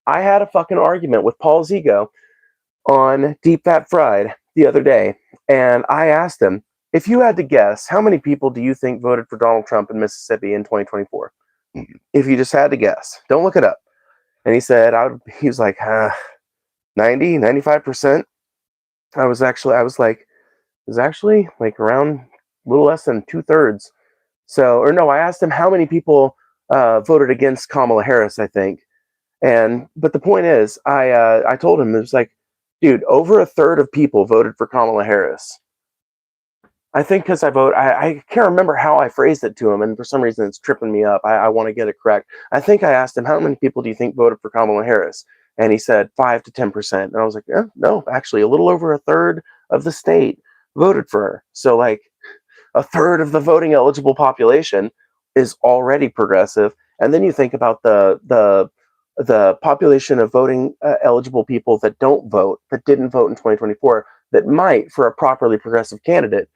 I had a fucking argument with Paul Zigo on Deep Fat Fried the other day, and I asked him, if you had to guess, how many people do you think voted for Donald Trump in Mississippi in 2024? If you just had to guess, don't look it up. And he said, he was like, 90, 95%. I was like, it was actually like around a little less than 2/3. So, or no, I asked him how many people voted against Kamala Harris, I think. But the point is, I told him, it was like, dude, over 1/3 of people voted for Kamala Harris. I think because I can't remember how I phrased it to him, and for some reason it's tripping me up. I want to get it correct. I think I asked him, how many people do you think voted for Kamala Harris? And he said 5 to 10%. And I was like, no, actually, a little over 1/3 of the state voted for her. So, like, 1/3 of the voting eligible population is already progressive. And then you think about the population of voting eligible people that don't vote, that didn't vote in 2024, that might for a properly progressive candidate.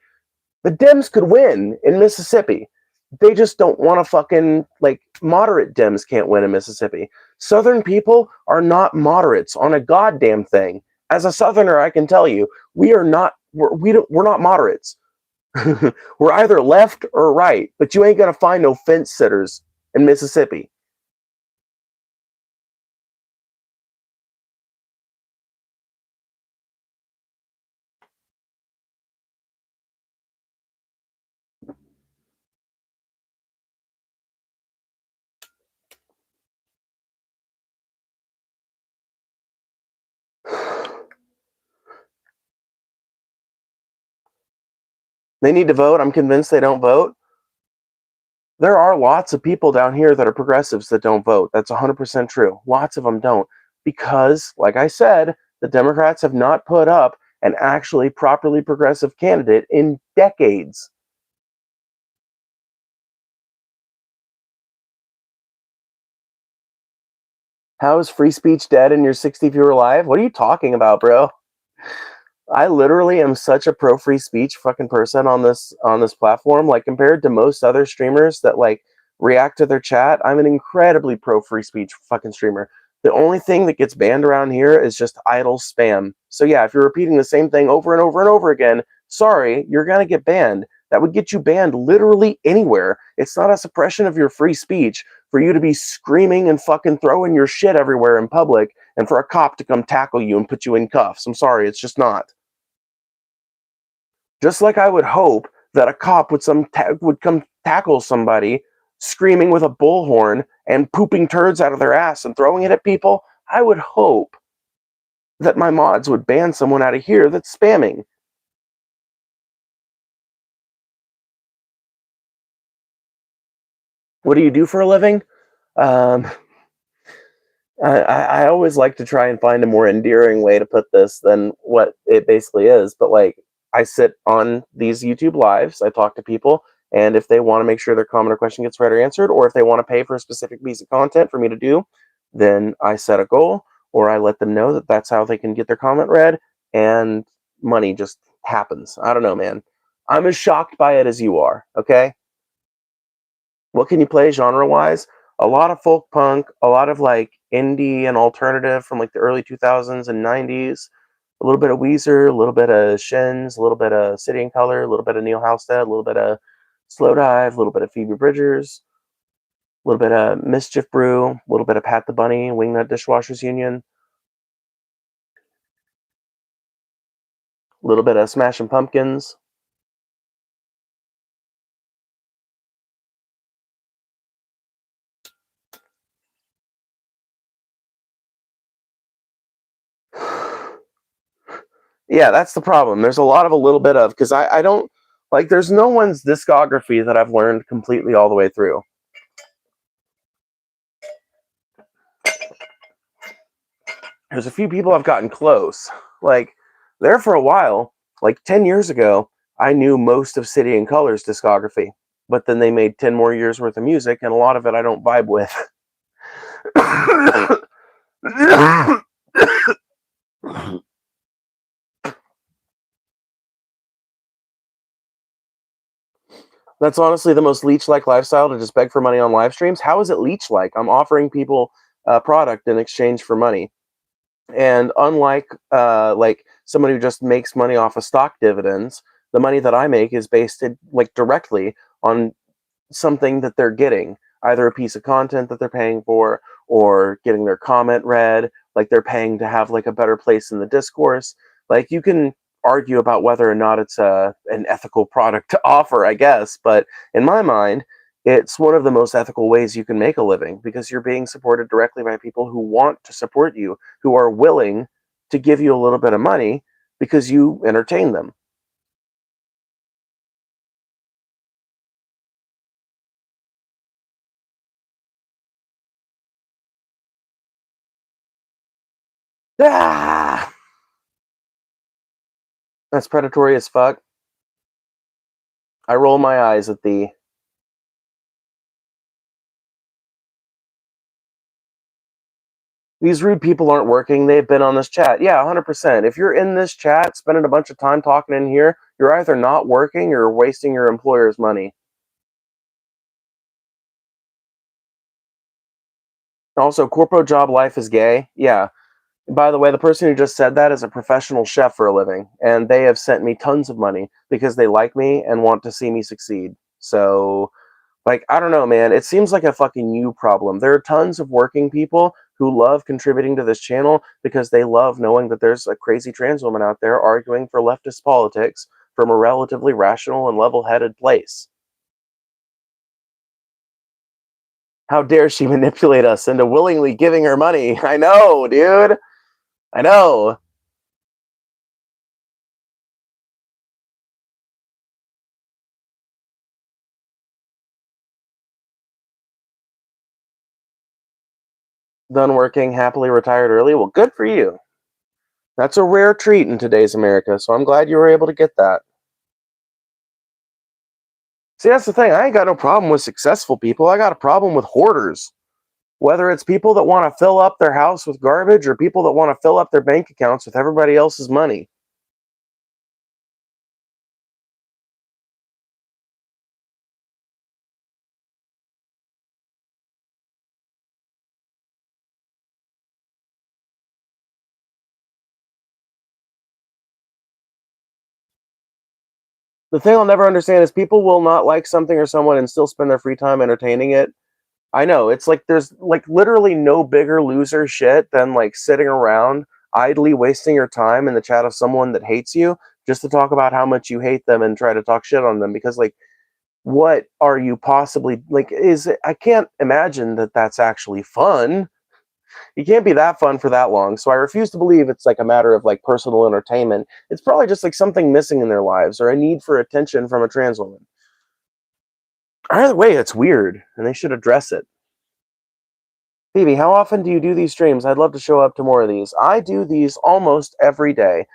The Dems could win in Mississippi. They just don't want to fucking, like, moderate Dems can't win in Mississippi. Southern people are not moderates on a goddamn thing. As a Southerner, I can tell you, we're not moderates. We're either left or right, but you ain't gonna find no fence sitters in Mississippi. They need to vote. I'm convinced they don't vote. There are lots of people down here that are progressives that don't vote. That's 100% true. Lots of them don't. Because, like I said, the Democrats have not put up an actually properly progressive candidate in decades. How is free speech dead and you're 60 if you were alive? What are you talking about, bro? I literally am such a pro free speech fucking person on this platform. Like, compared to most other streamers that like react to their chat, I'm an incredibly pro free speech fucking streamer. The only thing that gets banned around here is just idle spam. So yeah, if you're repeating the same thing over and over and over again, sorry, you're gonna get banned. That would get you banned literally anywhere. It's not a suppression of your free speech for you to be screaming and fucking throwing your shit everywhere in public and for a cop to come tackle you and put you in cuffs. I'm sorry, it's just not. Just like I would hope that a cop would come tackle somebody screaming with a bullhorn and pooping turds out of their ass and throwing it at people, I would hope that my mods would ban someone out of here that's spamming. What do you do for a living? Um, I always like to try and find a more endearing way to put this than what it basically is. But like, I sit on these YouTube lives, I talk to people, and if they want to make sure their comment or question gets read or answered, or if they want to pay for a specific piece of content for me to do, then I set a goal, or I let them know that that's how they can get their comment read, and money just happens. I don't know, man. I'm as shocked by it as you are, okay? What can you play genre-wise? A lot of folk punk, a lot of like indie and alternative from like the early 2000s and 90s, a little bit of Weezer, a little bit of Shins, a little bit of City and Color, a little bit of Neil Halstead, a little bit of Slow Dive, a little bit of Phoebe Bridgers, a little bit of Mischief Brew, a little bit of Pat the Bunny, Wingnut Dishwashers Union, a little bit of Smashing Pumpkins. Yeah, that's the problem. There's a lot of a little bit of, because I don't Like, there's no one's discography that I've learned completely all the way through. There's a few people I've gotten close. Like, there for a while, like 10 years ago, I knew most of City and Color's discography. But then they made 10 more years worth of music, and a lot of it I don't vibe with. That's honestly the most leech-like lifestyle, to just beg for money on live streams. How is it leech-like? I'm offering people a product in exchange for money. And unlike like somebody who just makes money off of stock dividends, the money that I make is based like directly on something that they're getting, either a piece of content that they're paying for, or getting their comment read, like they're paying to have like a better place in the discourse. Like, you can argue about whether or not it's an ethical product to offer, I guess, but in my mind, it's one of the most ethical ways you can make a living, because you're being supported directly by people who want to support you, who are willing to give you a little bit of money because you entertain them. Ah! That's predatory as fuck. I roll my eyes at the. These rude people aren't working. They've been on this chat. Yeah, 100%. If you're in this chat, spending a bunch of time talking in here, you're either not working or wasting your employer's money. Also, corpo job life is gay. Yeah. By the way, the person who just said that is a professional chef for a living, and they have sent me tons of money because they like me and want to see me succeed. So, like, I don't know, man. It seems like a fucking you problem. There are tons of working people who love contributing to this channel because they love knowing that there's a crazy trans woman out there arguing for leftist politics from a relatively rational and level-headed place. How dare she manipulate us into willingly giving her money? I know, dude. I know. Done working, happily retired early. Well, good for you. That's a rare treat in today's America, so I'm glad you were able to get that. See, that's the thing. I ain't got no problem with successful people. I got a problem with hoarders. Whether it's people that want to fill up their house with garbage or people that want to fill up their bank accounts with everybody else's money. The thing I'll never understand is people will not like something or someone and still spend their free time entertaining it. I know, it's like there's like literally no bigger loser shit than like sitting around idly wasting your time in the chat of someone that hates you just to talk about how much you hate them and try to talk shit on them, because like, what are you possibly like, is it, I can't imagine that that's actually fun. You can't be that fun for that long. So I refuse to believe it's like a matter of like personal entertainment. It's probably just like something missing in their lives or a need for attention from a trans woman. Either way, it's weird and they should address it. Phoebe, how often do you do these streams? I'd love to show up to more of these. I do these almost every day,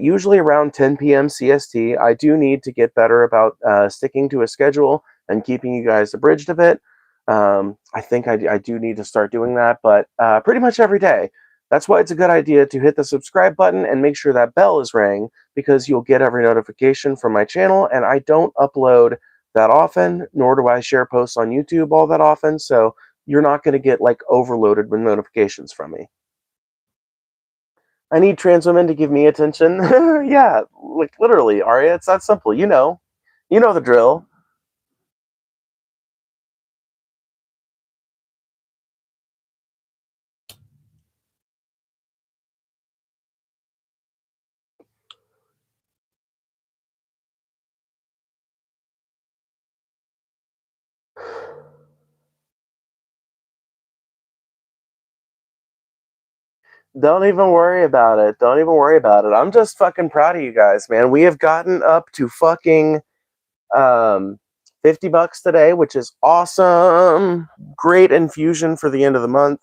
usually around 10 p.m. CST. I do need to get better about sticking to a schedule and keeping you guys abridged of it. I think I do need to start doing that, but pretty much every day. That's why it's a good idea to hit the subscribe button and make sure that bell is rang, because you'll get every notification from my channel, and I don't upload that often, nor do I share posts on YouTube all that often, so you're not going to get like overloaded with notifications from me. I need trans women to give me attention. Yeah, like literally, Arya, it's that simple. You know the drill. Don't even worry about it. Don't even worry about it. I'm just fucking proud of you guys, man. We have gotten up to fucking Um, $50 today, which is awesome. Great infusion for the end of the month.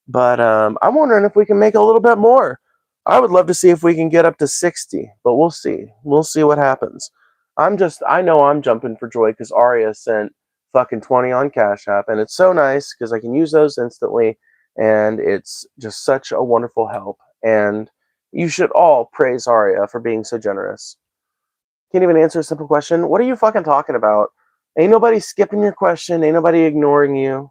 But I'm wondering if we can make a little bit more. I would love to see if we can get up to 60, but we'll see. We'll see what happens. I know I'm jumping for joy because Aria sent fucking 20 on Cash App, and it's so nice because I can use those instantly, and it's just such a wonderful help. And you should all praise Aria for being so generous. Can't even answer a simple question. What are you fucking talking about? Ain't nobody skipping your question. Ain't nobody ignoring you.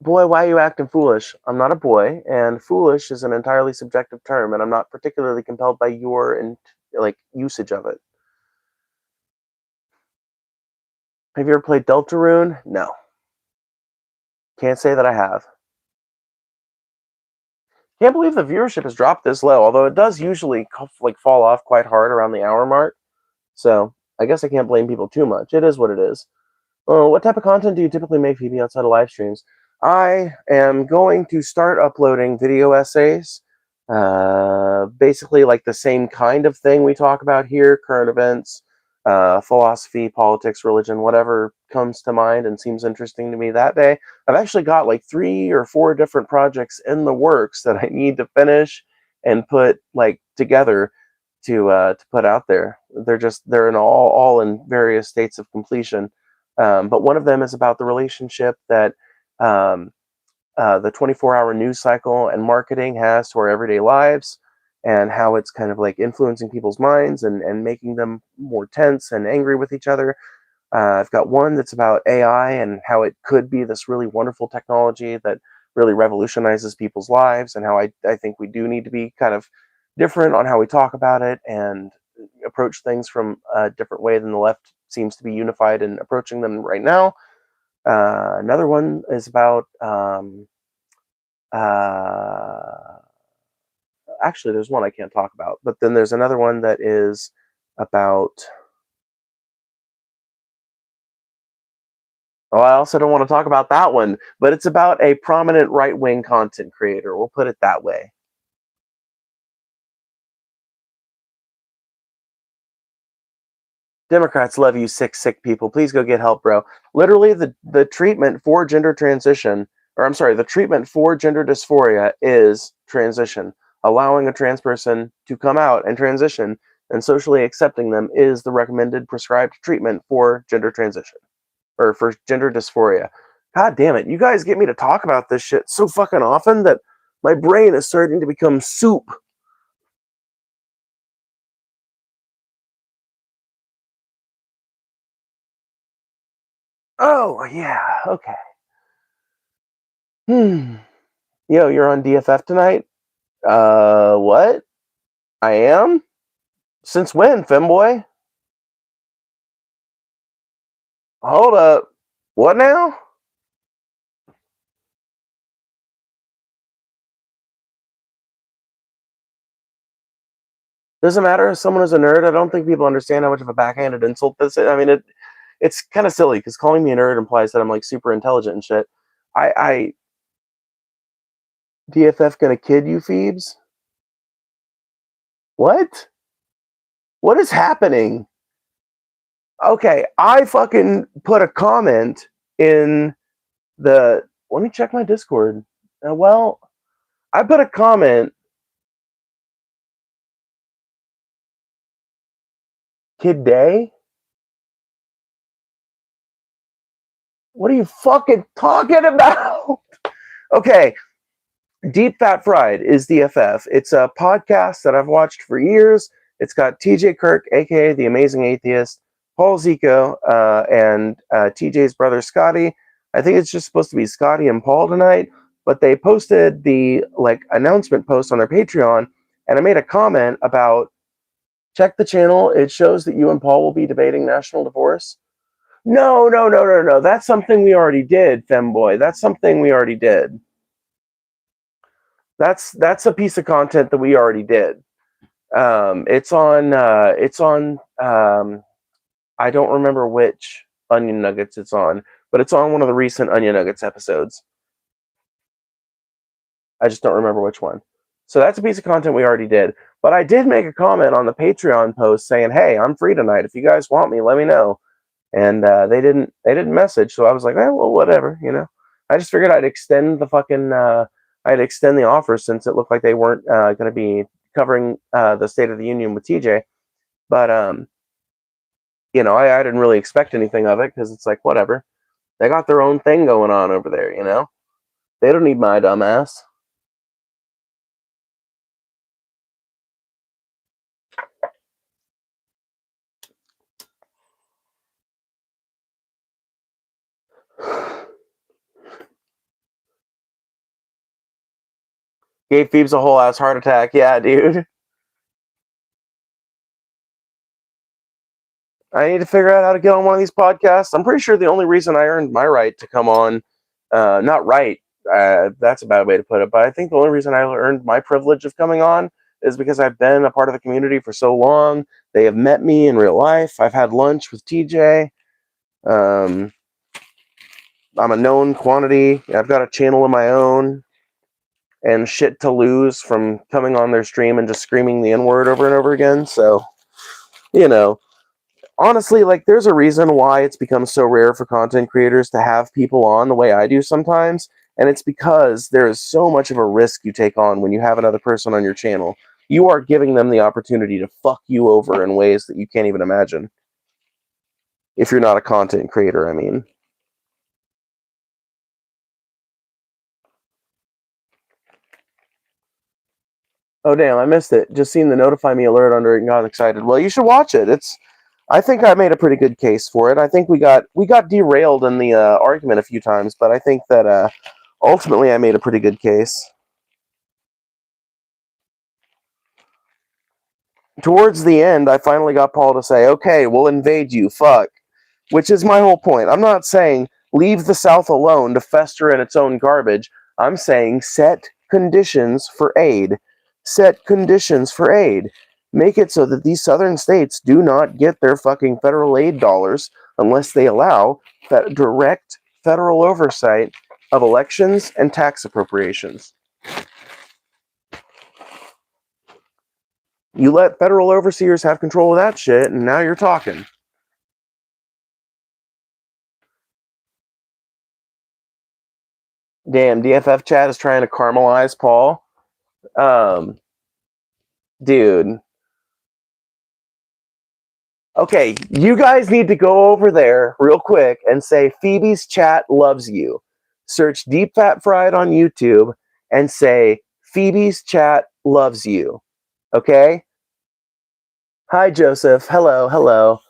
Boy, why are you acting foolish? I'm not a boy, and foolish is an entirely subjective term, and I'm not particularly compelled by your usage of it. Have you ever played Deltarune? No. Can't say that I have. Can't believe the viewership has dropped this low, although it does usually fall off quite hard around the hour mark. So I guess I can't blame people too much. It is what it is. What type of content do you typically make, Phoebe, outside of live streams? I am going to start uploading video essays. Basically, like the same kind of thing we talk about here: current events, philosophy, politics, religion, whatever comes to mind and seems interesting to me that day. I've actually got like 3 or 4 different projects in the works that I need to finish and put together to put out there. They're in all in various states of completion. But one of them is about the relationship that um, the 24-hour news cycle and marketing has to our everyday lives, and how it's kind of like influencing people's minds and making them more tense and angry with each other. I've got one that's about AI and how it could be this really wonderful technology that really revolutionizes people's lives, and how I think we do need to be kind of different on how we talk about it and approach things from a different way than the left seems to be unified in approaching them right now. Another one is about uh, actually, there's one I can't talk about, but then there's another one that is about. Oh, I also don't want to talk about that one, but it's about a prominent right-wing content creator. We'll put it that way. Democrats love you, sick people. Please go get help, bro. Literally, the treatment for gender transition, or I'm sorry, the treatment for gender dysphoria is transition. Allowing a trans person to come out and transition and socially accepting them is the recommended prescribed treatment for gender transition, or for gender dysphoria. God damn it. You guys get me to talk about this shit so fucking often that my brain is starting to become soup. Oh, yeah. Okay. Yo, you're on DFF tonight? What? I am? Since when, femboy? Hold up. What now? Doesn't matter if someone is a nerd. I don't think people understand how much of a backhanded insult this is. I mean, it's kind of silly because calling me a nerd implies that I'm like super intelligent and shit. I DFF gonna kid you, Phoebes? What? What is happening? Okay, I fucking put a comment in the. Let me check my Discord. Well, I put a comment. Kid Day? What are you fucking talking about? Okay, Deep Fat Fried is DFF. It's a podcast that I've watched for years. It's got TJ Kirk, aka The Amazing Atheist, Paul Zico, and TJ's brother Scotty. I think it's just supposed to be Scotty and Paul tonight, but they posted the announcement post on their Patreon, and I made a comment about check the channel. It shows that you and Paul will be debating national divorce. No, no, no, no, no. That's something we already did, femboy. That's something we already did. That's a piece of content that we already did. It's on. I don't remember which Onion Nuggets it's on, but it's on one of the recent Onion Nuggets episodes. I just don't remember which one. So that's a piece of content we already did. But I did make a comment on the Patreon post saying, "Hey, I'm free tonight. If you guys want me, let me know." And they didn't message, so I was like, well, whatever, you know. I just figured I'd extend the I'd extend the offer since it looked like they weren't going to be covering the State of the Union with TJ. But you know, I didn't really expect anything of it because it's like whatever. They got their own thing going on over there, you know. They don't need my dumbass. Gave Phoebes a whole ass heart attack. Yeah, dude. I need to figure out how to get on one of these podcasts. I'm pretty sure the only reason I earned my right to come on, not right, that's a bad way to put it, but I think the only reason I earned my privilege of coming on is because I've been a part of the community for so long. They have met me in real life. I've had lunch with TJ. Um, I'm a known quantity. I've got a channel of my own and shit to lose from coming on their stream and just screaming the N-word over and over again. So, you know, honestly, like, there's a reason why it's become so rare for content creators to have people on the way I do sometimes, and it's because there is so much of a risk you take on when you have another person on your channel. You are giving them the opportunity to fuck you over in ways that you can't even imagine. If you're not a content creator, I mean. Oh damn, I missed it. Just seen the notify me alert under it and got excited. Well, you should watch it. I think I made a pretty good case for it. I think we got derailed in the argument a few times, but I think that ultimately I made a pretty good case. Towards the end, I finally got Paul to say, "Okay, we'll invade you, fuck." Which is my whole point. I'm not saying leave the South alone to fester in its own garbage. I'm saying set conditions for aid. Set conditions for aid. Make it so that these southern states do not get their fucking federal aid dollars unless they allow direct federal oversight of elections and tax appropriations. You let federal overseers have control of that shit, and now you're talking. Damn, DFF chat is trying to caramelize Paul. Dude. Okay, you guys need to go over there real quick and say Phoebe's chat loves you. Search Deep Fat Fried on YouTube and say Phoebe's chat loves you. Okay? Hi, Joseph. Hello, hello.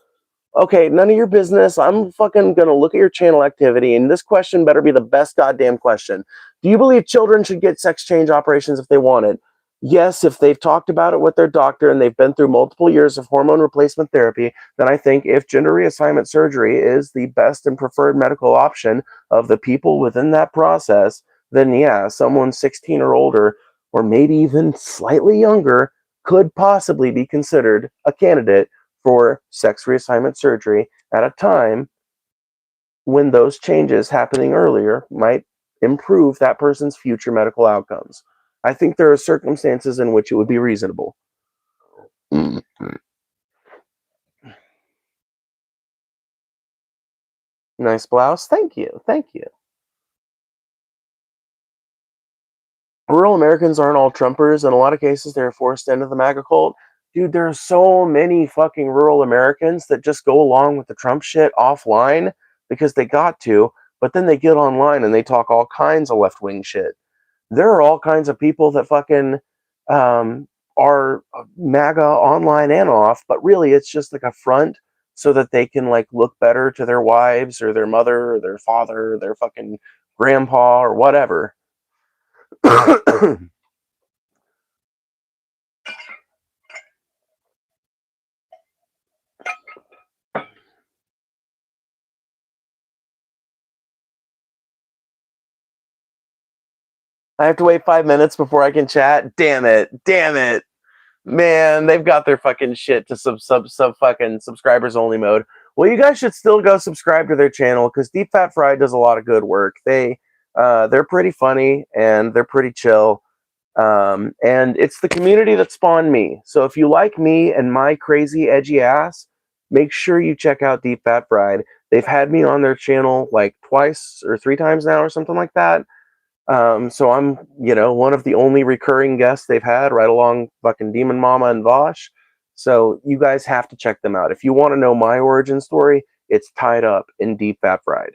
Okay, none of your business. I'm fucking gonna look at your channel activity, and this question better be the best goddamn question. Do you believe children should get sex change operations if they want it? Yes, if they've talked about it with their doctor and they've been through multiple years of hormone replacement therapy, then I think if gender reassignment surgery is the best and preferred medical option of the people within that process, then yeah, someone 16 or older, or maybe even slightly younger, could possibly be considered a candidate for sex reassignment surgery at a time when those changes happening earlier might improve that person's future medical outcomes. I think there are circumstances in which it would be reasonable. Nice blouse. Thank you. Thank you. Rural Americans aren't all Trumpers. In a lot of cases, they're forced into the MAGA cult. Dude, there are so many fucking rural Americans that just go along with the Trump shit offline because they got to, but then they get online and they talk all kinds of left-wing shit. There are all kinds of people that fucking are MAGA online and off, but really it's just like a front so that they can like look better to their wives or their mother or their father or their fucking grandpa or whatever. I have to wait 5 minutes before I can chat. Damn it. Damn it. Man, they've got their fucking shit to sub fucking subscribers only mode. Well, you guys should still go subscribe to their channel because Deep Fat Fried does a lot of good work. They're pretty funny and they're pretty chill. And it's the community that spawned me. So if you like me and my crazy edgy ass, make sure you check out Deep Fat Fried. They've had me on their channel like twice or three times now or something like that. So I'm, one of the only recurring guests they've had, right along fucking Demon Mama and Vosh. So you guys have to check them out. If you want to know my origin story, it's tied up in Deep Fat Fried.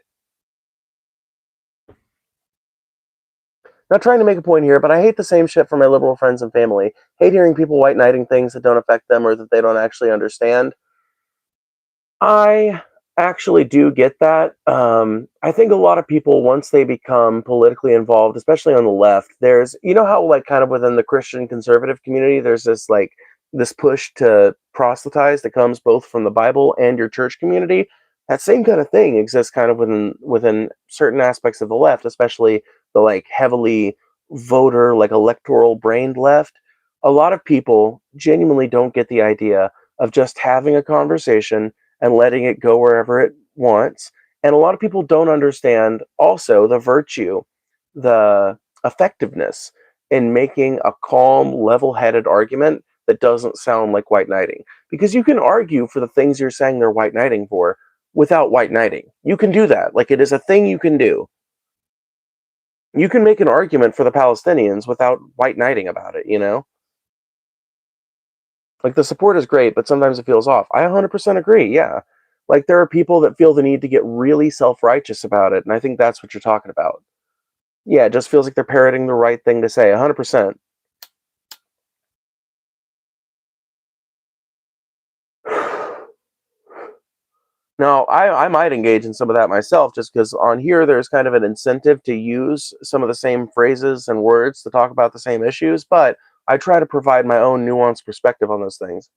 Not trying to make a point here, but I hate the same shit from my liberal friends and family. Hate hearing people white knighting things that don't affect them or that they don't actually understand. I actually do get that. I think a lot of people, once they become politically involved, especially on the left, there's, how like kind of within the Christian conservative community, there's this push to proselytize that comes both from the Bible and your church community. That same kind of thing exists kind of within certain aspects of the left, especially the like heavily voter, like electoral brained left. A lot of people genuinely don't get the idea of just having a conversation and letting it go wherever it wants. And a lot of people don't understand also the virtue, the effectiveness in making a calm, level headed argument that doesn't sound like white knighting. Because you can argue for the things you're saying they're white knighting for without white knighting. You can do that. Like, it is a thing you can do. You can make an argument for the Palestinians without white knighting about it, Like, the support is great, but sometimes it feels off. I 100% agree, yeah. Like, there are people that feel the need to get really self-righteous about it, and I think that's what you're talking about. Yeah, it just feels like they're parroting the right thing to say, 100%. Now, I might engage in some of that myself, just because on here there's kind of an incentive to use some of the same phrases and words to talk about the same issues, but I try to provide my own nuanced perspective on those things.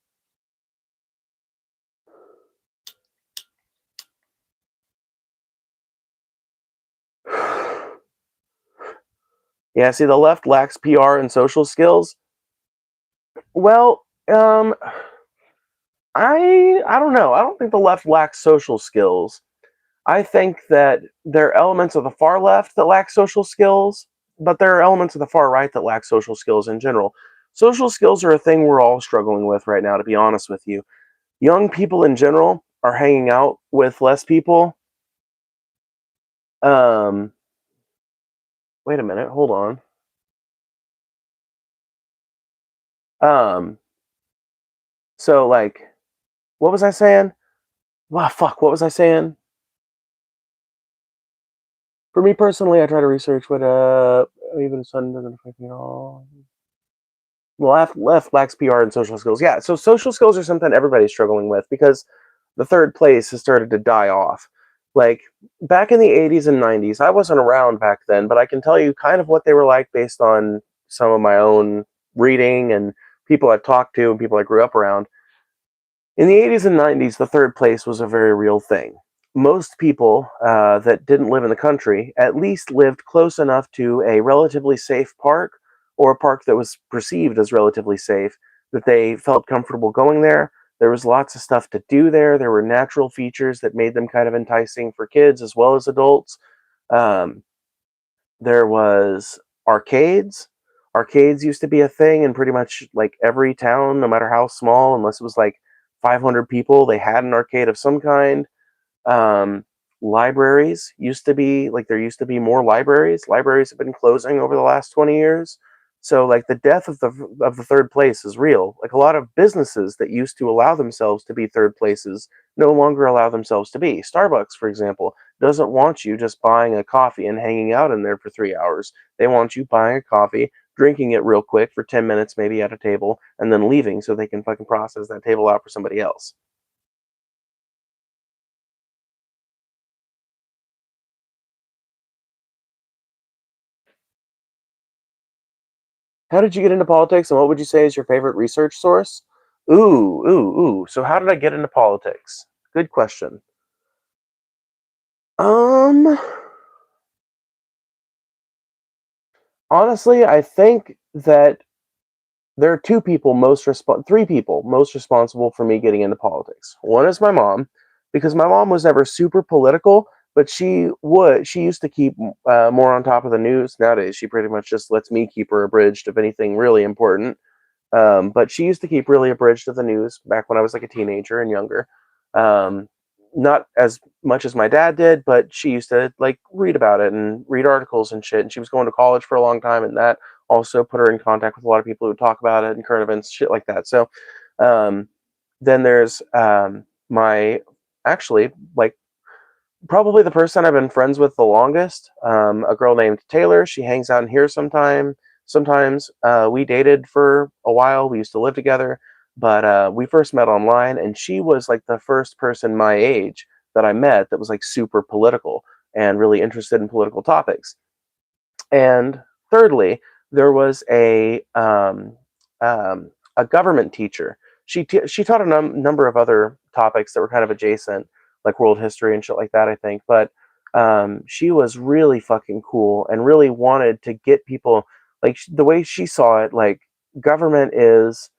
Yeah, see, the left lacks PR and social skills. Well, I don't know. I don't think the left lacks social skills. I think that there are elements of the far left that lack social skills, but there are elements of the far right that lack social skills in general. Social skills are a thing we're all struggling with right now, to be honest with you. Young people in general are hanging out with less people. Um, Wait a minute, hold on. Um, so like, what was I saying? Wow, fuck, what was I saying? For me personally, I try to research what even sun doesn't affect me at all. Left lacks PR and social skills. Yeah, so social skills are something everybody's struggling with because the third place has started to die off. Like back in the 80s and 90s, I wasn't around back then, but I can tell you kind of what they were like based on some of my own reading and people I've talked to and people I grew up around. In the 80s and 90s, the third place was a very real thing. Most people that didn't live in the country at least lived close enough to a relatively safe park or a park that was perceived as relatively safe that they felt comfortable going there. There was lots of stuff to do there. There were natural features that made them kind of enticing for kids as well as adults. Um, there was arcades. Arcades used to be a thing in pretty much like every town, no matter how small, unless it was like 500 people, they had an arcade of some kind. Um, Libraries used to be like there used to be more libraries. Libraries have been closing over the last 20 years. So like the death of the third place is real. Like a lot of businesses that used to allow themselves to be third places no longer allow themselves to be. Starbucks, for example, doesn't want you just buying a coffee and hanging out in there for 3 hours. They want you buying a coffee, drinking it real quick for 10 minutes, maybe at a table, and then leaving so they can fucking process that table out for somebody else. How did you get into politics, and what would you say is your favorite research source? Ooh. So how did I get into politics? Good question. Um, Honestly, I think that there are three people most responsible for me getting into politics. One is my mom, because my mom was never super political, But she used to keep more on top of the news. Nowadays, she pretty much just lets me keep her abridged of anything really important. But she used to keep really abridged of the news back when I was like a teenager and younger. Um, Not as much as my dad did, but she used to like read about it and read articles and shit. And she was going to college for a long time, and that also put her in contact with a lot of people who would talk about it and current events, shit like that. So um, then there's my actually like probably the person I've been friends with the longest, a girl named Taylor. She hangs out in here sometime. Sometimes we dated for a while. We used to live together, but we first met online, and she was like the first person my age that I met that was like super political and really interested in political topics. And thirdly, there was a government teacher. She taught a number of other topics that were kind of adjacent, like world history and shit like that, I think. But she was really fucking cool and really wanted to get people like the way she saw it. Like government is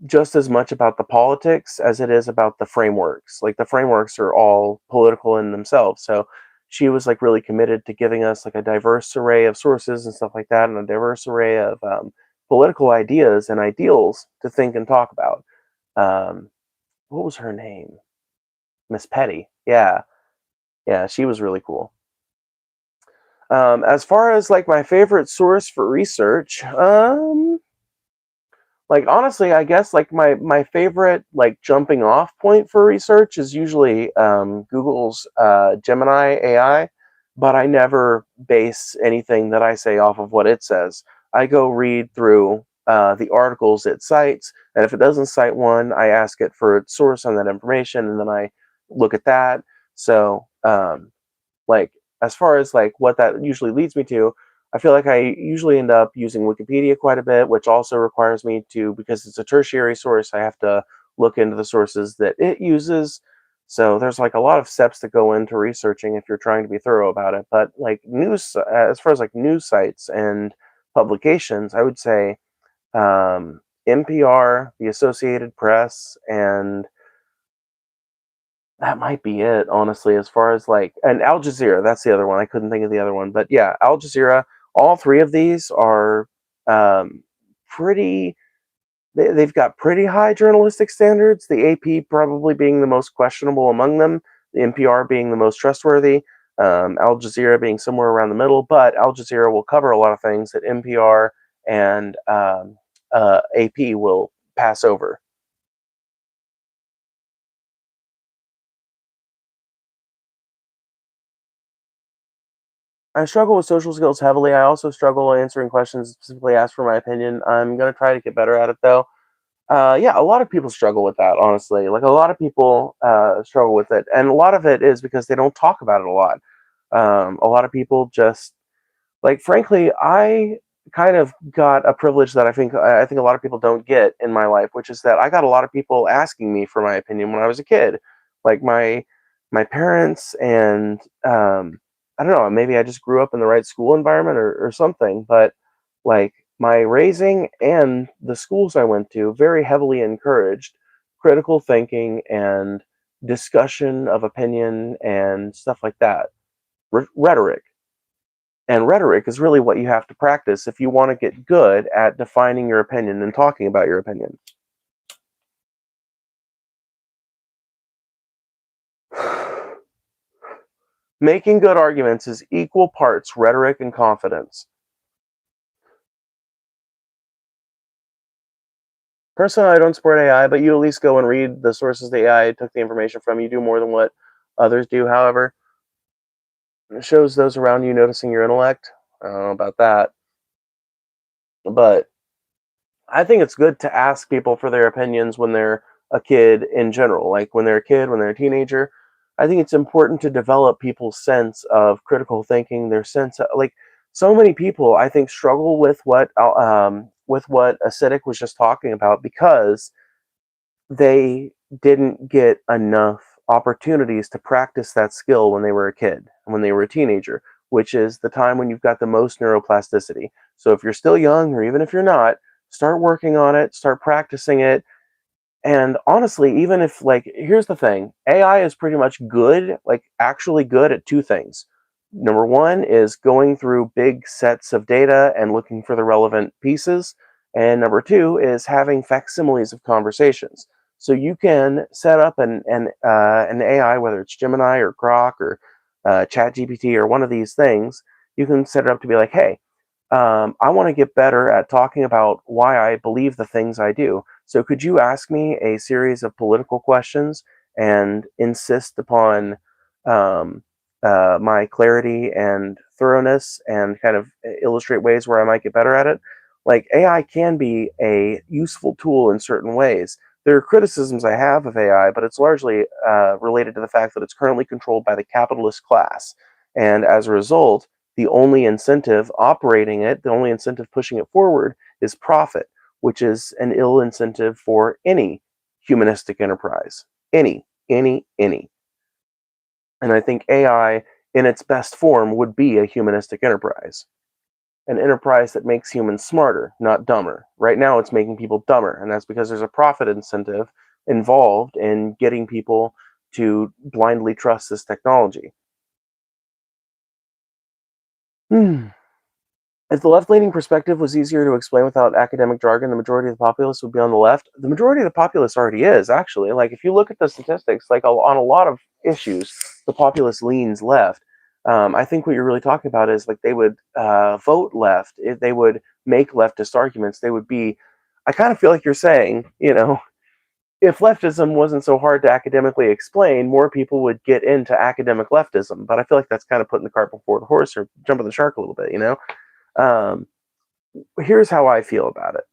just as much about the politics as it is about the frameworks. Like the frameworks are all political in themselves. So she was like really committed to giving us like a diverse array of sources and stuff like that, and a diverse array of political ideas and ideals to think and talk about. Um, what was her name? Miss Petty. Yeah, yeah, she was really cool. As far as like my favorite source for research, like honestly, I guess like my favorite like jumping off point for research is usually Google's Gemini AI, but I never base anything that I say off of what it says. I go read through the articles it cites, and if it doesn't cite one, I ask it for its source on that information, and then I look at that. So like as far as like what that usually leads me to, I feel like I usually end up using Wikipedia quite a bit, which also requires me to, because it's a tertiary source, I have to look into the sources that it uses. So there's like a lot of steps that go into researching if you're trying to be thorough about it. But like news, as far as like news sites and publications, I would say NPR, the Associated Press, and that might be it, honestly, as far as like, and Al Jazeera, that's the other one. I couldn't think of the other one. But yeah, Al Jazeera, all three of these are um, pretty, they've got pretty high journalistic standards. The AP probably being the most questionable among them, the NPR being the most trustworthy, Al Jazeera being somewhere around the middle. But Al Jazeera will cover a lot of things that NPR and AP will pass over. I struggle with social skills heavily. I also struggle answering questions specifically asked for my opinion. I'm gonna try to get better at it though. Yeah, a lot of people struggle with that, honestly. Like a lot of people struggle with it, and a lot of it is because they don't talk about it a lot. A lot of people just like, frankly, I kind of got a privilege that I think a lot of people don't get in my life, which is that I got a lot of people asking me for my opinion when I was a kid, like my parents and I don't know, maybe I just grew up in the right school environment or something, but like my raising and the schools I went to very heavily encouraged critical thinking and discussion of opinion and stuff like that. Rhetoric, and rhetoric is really what you have to practice if you want to get good at defining your opinion and talking about your opinion. Making good arguments is equal parts rhetoric and confidence. Personally, I don't support AI, but you at least go and read the sources the AI took the information from. You do more than what others do, however. It shows those around you noticing your intellect. I don't know about that. But I think it's good to ask people for their opinions when they're a kid in general. Like when they're a kid, when they're a teenager. I think it's important to develop people's sense of critical thinking, their sense of like so many people I think struggle with what Acidic was just talking about because they didn't get enough opportunities to practice that skill when they were a kid, when they were a teenager, which is the time when you've got the most neuroplasticity. So if you're still young, or even if you're not, start working on it, start practicing it, And honestly, even if, like, here's the thing, AI is pretty much good, like actually good at two things. Number one is going through big sets of data and looking for the relevant pieces. And number two is having facsimiles of conversations. So you can set up an AI, whether it's Gemini or Grok or ChatGPT or one of these things. You can set it up to be like, hey, I want to get better at talking about why I believe the things I do. So could you ask me a series of political questions and insist upon um, my clarity and thoroughness and kind of illustrate ways where I might get better at it? Like, AI can be a useful tool in certain ways. There are criticisms I have of AI, but it's largely related to the fact that it's currently controlled by the capitalist class. And as a result, the only incentive operating it, the only incentive pushing it forward is profit, which is an ill incentive for any humanistic enterprise. Any. And I think AI in its best form would be a humanistic enterprise. An enterprise that makes humans smarter, not dumber. Right now it's making people dumber, and that's because there's a profit incentive involved in getting people to blindly trust this technology. Hmm. If the left-leaning perspective was easier to explain without academic jargon, the majority of the populace would be on the left. The majority of the populace already is, actually. Like, if you look at the statistics, like on a lot of issues, the populace leans left. I think what you're really talking about is like they would vote left. If they would make leftist arguments, they would be. I kind of feel like you're saying, if leftism wasn't so hard to academically explain, more people would get into academic leftism. But I feel like that's kind of putting the cart before the horse or jumping the shark a little bit. Um, Here's how I feel about it.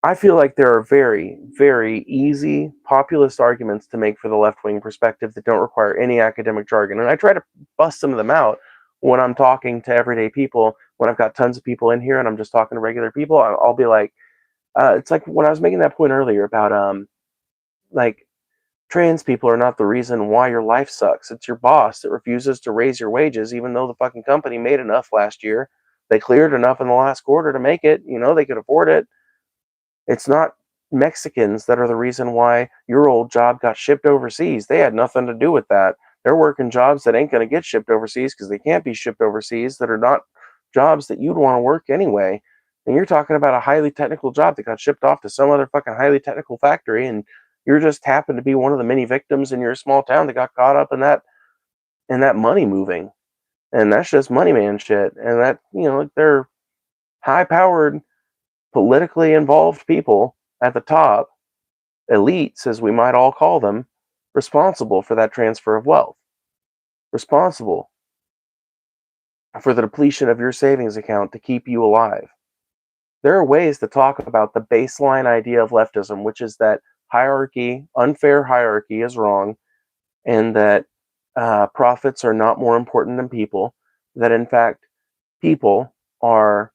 I feel like there are very, very easy populist arguments to make for the left wing perspective that don't require any academic jargon. And I try to bust some of them out when I'm talking to everyday people. When I've got tons of people in here and I'm just talking to regular people, I'll be like, it's like when I was making that point earlier about like trans people are not the reason why your life sucks. It's your boss that refuses to raise your wages, even though the fucking company made enough last year. They cleared enough in the last quarter to make it. They could afford it. It's not Mexicans that are the reason why your old job got shipped overseas. They had nothing to do with that. They're working jobs that ain't going to get shipped overseas because they can't be shipped overseas, that are not jobs that you'd want to work anyway. And you're talking about a highly technical job that got shipped off to some other fucking highly technical factory, and you're just happened to be one of the many victims in your small town that got caught up in that money moving. And that's just money man shit. And that, they're high powered, politically involved people at the top, elites, as we might all call them, responsible for that transfer of wealth, responsible for the depletion of your savings account to keep you alive. There are ways to talk about the baseline idea of leftism, which is that hierarchy, unfair hierarchy, is wrong, and that profits are not more important than people, that in fact, people are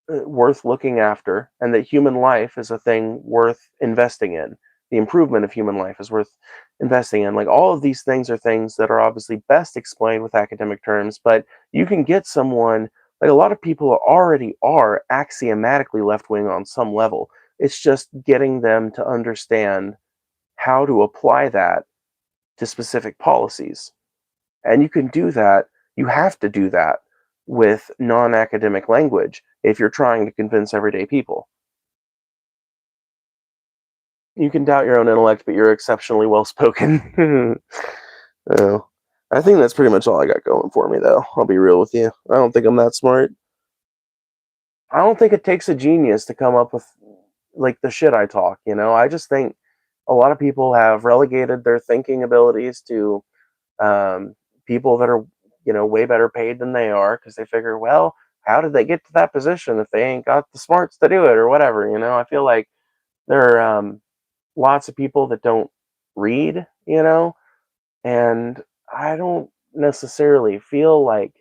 worth looking after, and that human life is a thing worth investing in. The improvement of human life is worth investing in. Like, all of these things are things that are obviously best explained with academic terms, but you can get someone, like, a lot of people already are axiomatically left wing on some level. It's just getting them to understand how to apply that to specific policies. And you can do that, you have to do that with non academic language if you're trying to convince everyday people. You can doubt your own intellect, but you're exceptionally well spoken. Oh, I think that's pretty much all I got going for me, though. I'll be real with you. I don't think I'm that smart. I don't think it takes a genius to come up with like the shit I talk. I just think a lot of people have relegated their thinking abilities to um, people that are way better paid than they are, because they figure, well, how did they get to that position if they ain't got the smarts to do it or whatever. I feel like there are lots of people that don't read, and I don't necessarily feel like,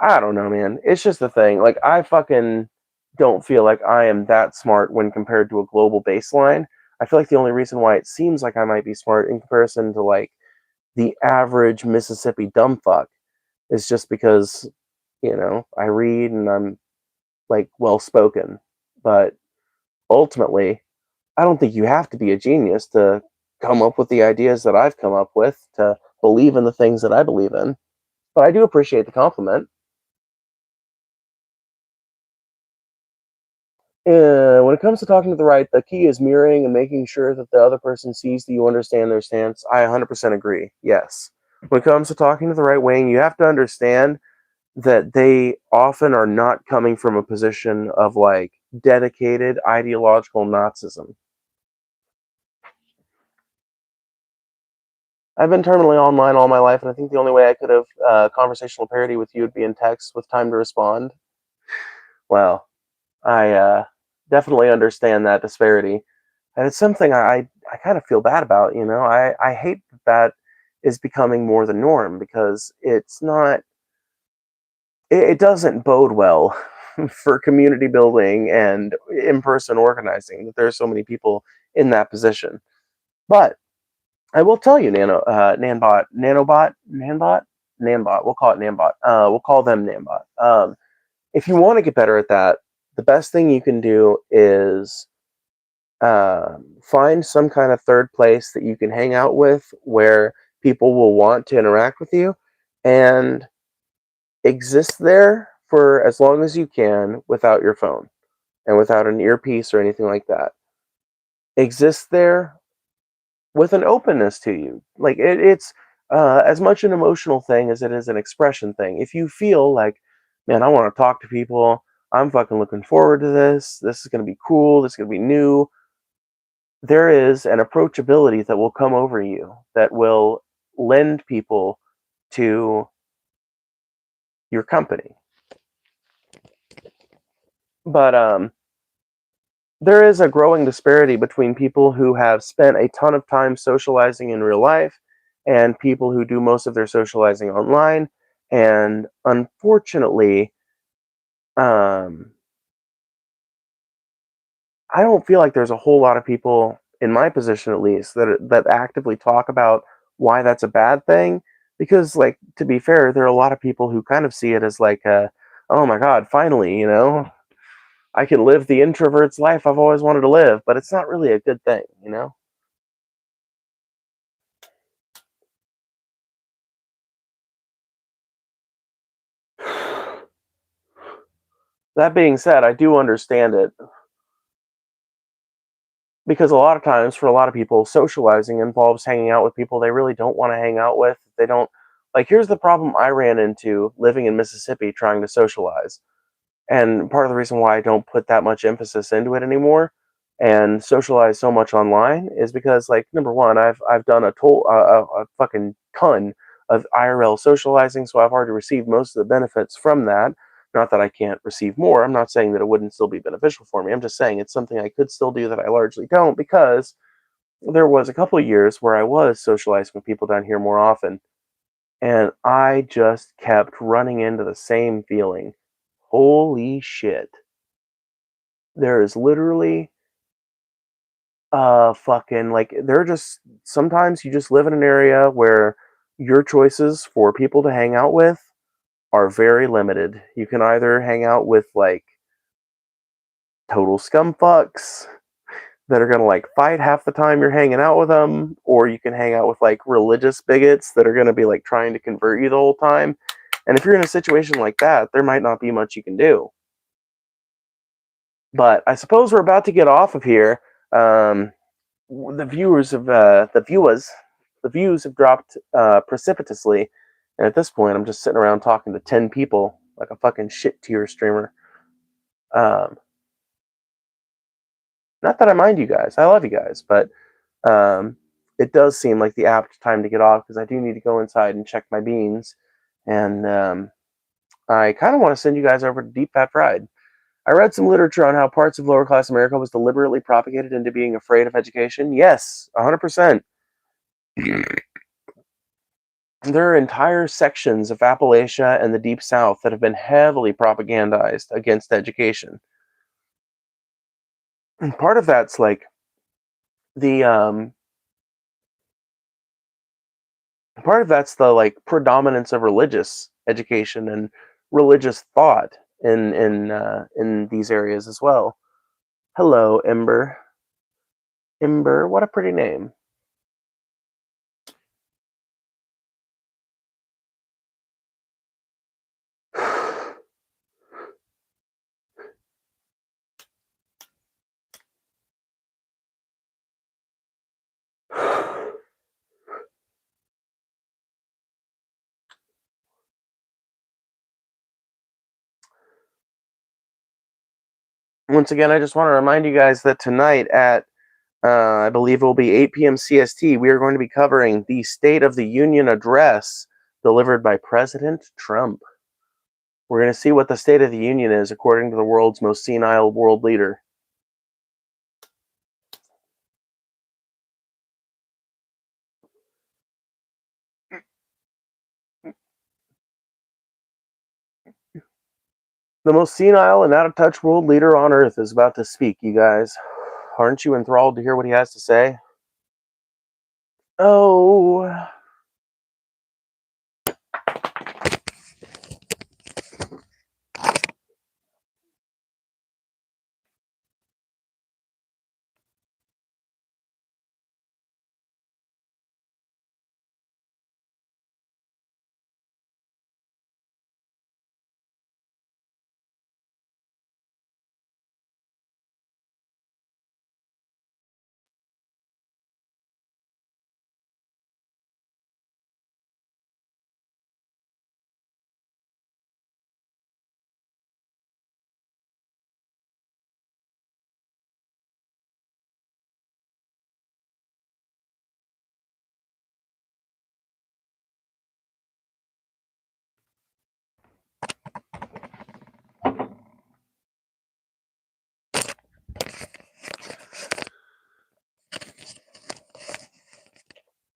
I don't know, man. It's just the thing. Like, I fucking don't feel like I am that smart when compared to a global baseline. I feel like the only reason why it seems like I might be smart in comparison to like the average Mississippi dumb fuck is just because, I read and I'm like well spoken. But ultimately, I don't think you have to be a genius to come up with the ideas that I've come up with, to believe in the things that I believe in. But I do appreciate the compliment. When it comes to talking to the right, the key is mirroring and making sure that the other person sees that you understand their stance. I 100% agree. Yes. When it comes to talking to the right wing, you have to understand that they often are not coming from a position of like dedicated ideological Nazism. I've been terminally online all my life, and I think the only way I could have conversational parity with you would be in text with time to respond. Well, I definitely understand that disparity, and it's something I kind of feel bad about. I hate that is becoming more the norm because it's not. It doesn't bode well for community building and in-person organizing that there are so many people in that position. But I will tell you, Nanbot. We'll call it Nanbot. We'll call them Nanbot. If you want to get better at that, the best thing you can do is find some kind of third place that you can hang out with where people will want to interact with you, and exist there for as long as you can without your phone and without an earpiece or anything like that. Exist there with an openness to you. Like it's as much an emotional thing as it is an expression thing. If you feel like, man, I want to talk to people, I'm fucking looking forward to this. This is going to be cool. This is going to be new. There is an approachability that will come over you that will lend people to your company. But there is a growing disparity between people who have spent a ton of time socializing in real life and people who do most of their socializing online. And unfortunately, um, I don't feel like there's a whole lot of people in my position, at least, that actively talk about why that's a bad thing. Because, like, to be fair, there are a lot of people who kind of see it as like, oh my god, finally, I can live the introvert's life I've always wanted to live. But it's not really a good thing. That being said, I do understand it because a lot of times for a lot of people, socializing involves hanging out with people they really don't want to hang out with. They don't like. Here's the problem I ran into living in Mississippi trying to socialize. And part of the reason why I don't put that much emphasis into it anymore and socialize so much online is because, like, number one, I've done a fucking ton of IRL socializing, so I've already received most of the benefits from that. Not that I can't receive more. I'm not saying that it wouldn't still be beneficial for me. I'm just saying it's something I could still do that I largely don't, because there was a couple of years where I was socializing with people down here more often, and I just kept running into the same feeling. Holy shit. There is literally fucking, like, there are just sometimes you just live in an area where your choices for people to hang out with are very limited. You can either hang out with like total scumfucks that are gonna like fight half the time you're hanging out with them, or you can hang out with like religious bigots that are gonna be like trying to convert you the whole time. And if you're in a situation like that, there might not be much you can do. But I suppose we're about to get off of here. Um, the views have dropped precipitously, and at this point, I'm just sitting around talking to 10 people like a fucking shit tier streamer. Um, Not that I mind you guys, I love you guys, but um, it does seem like the apt time to get off because I do need to go inside and check my beans, and I kind of want to send you guys over to Deep Fat Fried. I read some literature on how parts of lower class America was deliberately propagated into being afraid of education. Yes, 100%. There are entire sections of Appalachia and the Deep South that have been heavily propagandized against education. And part of that's like the like predominance of religious education and religious thought in these areas as well. Hello, Ember. Ember, what a pretty name. Once again, I just want to remind you guys that tonight at, I believe it will be 8 p.m. CST, we are going to be covering the State of the Union address delivered by President Trump. We're going to see what the State of the Union is according to the world's most senile world leader. The most senile and out-of-touch world leader on Earth is about to speak, you guys. Aren't you enthralled to hear what he has to say? Oh.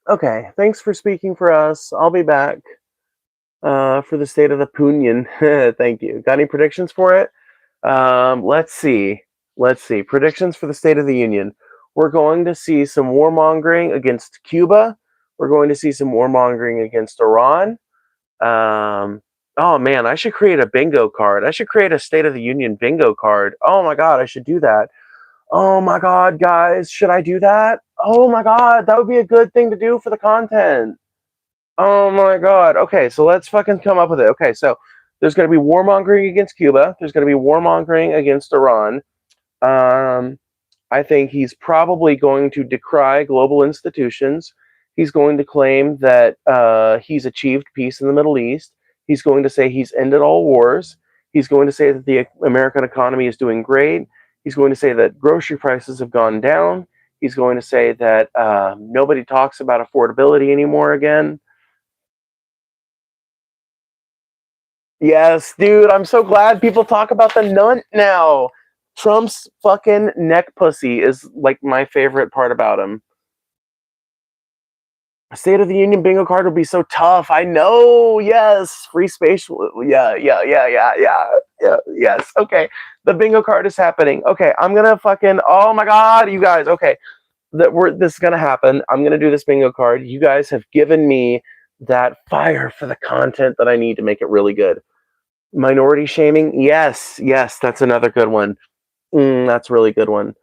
Okay, thanks for speaking for us. I'll be back for the State of the Union. Thank you. Got any predictions for it? Let's see. Predictions for the State of the Union. We're going to see some warmongering against Cuba. We're going to see some warmongering against Iran. Oh man, I should create a bingo card. I should create a State of the Union bingo card. Oh my god, I should do that. Oh my god, guys, should I do that? Oh my god, that would be a good thing to do for the content. Oh my god. Okay, so let's fucking come up with it. Okay, so there's going to be warmongering against Cuba. There's going to be warmongering against Iran. Um, I think he's probably going to decry global institutions. He's going to claim that he's achieved peace in the Middle East. He's going to say he's ended all wars. He's going to say that the American economy is doing great. He's going to say that grocery prices have gone down. He's going to say that nobody talks about affordability anymore again. Yes, dude, I'm so glad people talk about the nunt now. Trump's fucking neck pussy is like my favorite part about him. State of the Union bingo card would be so tough. I know. Yes, free space. Yeah. Yes. Okay, the bingo card is happening. Okay, I'm gonna fucking. Oh my god, you guys. Okay, this is gonna happen. I'm gonna do this bingo card. You guys have given me that fire for the content that I need to make it really good. Minority shaming. Yes. That's another good one. That's a really good one.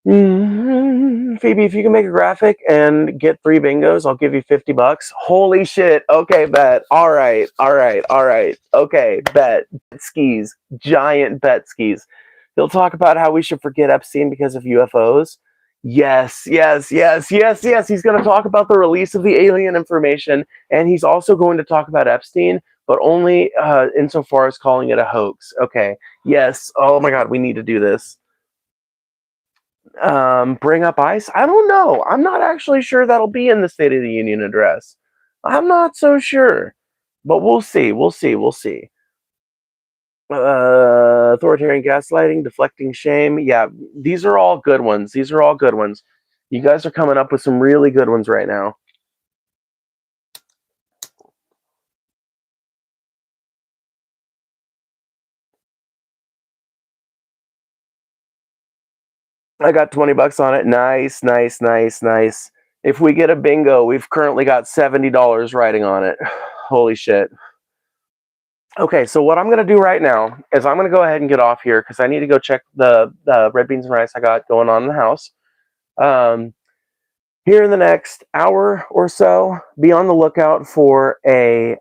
Phoebe, if you can make a graphic and get 3 bingos, I'll give you $50. Holy shit. Okay, bet. All right. Okay, bet. Skis. Giant bet skis. He'll talk about how we should forget Epstein because of UFOs. Yes. He's going to talk about the release of the alien information, and he's also going to talk about Epstein, but only insofar as calling it a hoax. Okay. Yes. Oh my God, we need to do this. Bring up ICE? I don't know. I'm not actually sure that'll be in the State of the Union address. I'm not so sure, but we'll see. Authoritarian gaslighting, deflecting shame. Yeah, these are all good ones. You guys are coming up with some really good ones right now. I got $20 on it. Nice. If we get a bingo, we've currently got $70 riding on it. Holy shit. Okay, so what I'm going to do right now is I'm going to go ahead and get off here because I need to go check the red beans and rice I got going on in the house. Here in the next hour or so, be on the lookout for a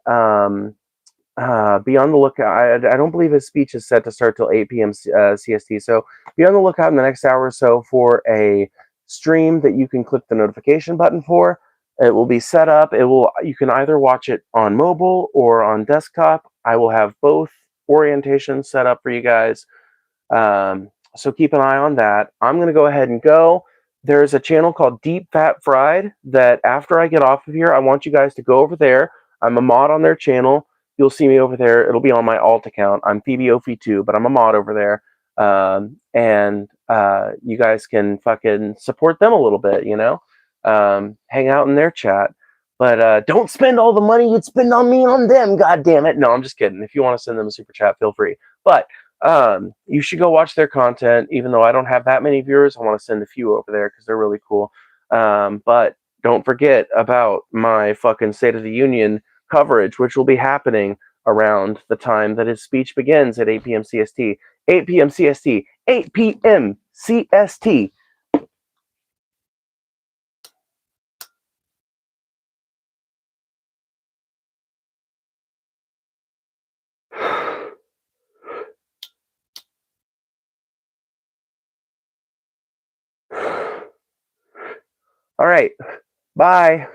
be on the lookout. I don't believe his speech is set to start till 8 p.m. CST. So be on the lookout in the next hour or so for a stream that you can click the notification button for. It will be set up. You can either watch it on mobile or on desktop. I will have both orientations set up for you guys. So keep an eye on that. I'm going to go ahead and go. There's a channel called Deep Fat Fried that after I get off of here, I want you guys to go over there. I'm a mod on their channel. You'll see me over there. It'll be on my alt account. I'm PhoebeOfie2, but I'm a mod over there. And you guys can fucking support them a little bit, hang out in their chat. But don't spend all the money you'd spend on me on them, god damn it. No, I'm just kidding. If you want to send them a super chat, feel free. But you should go watch their content. Even though I don't have that many viewers, I want to send a few over there because they're really cool. But don't forget about my fucking State of the Union coverage, which will be happening around the time that his speech begins at 8 p.m. CST. 8 p.m. CST. 8 p.m. CST. All right. Bye.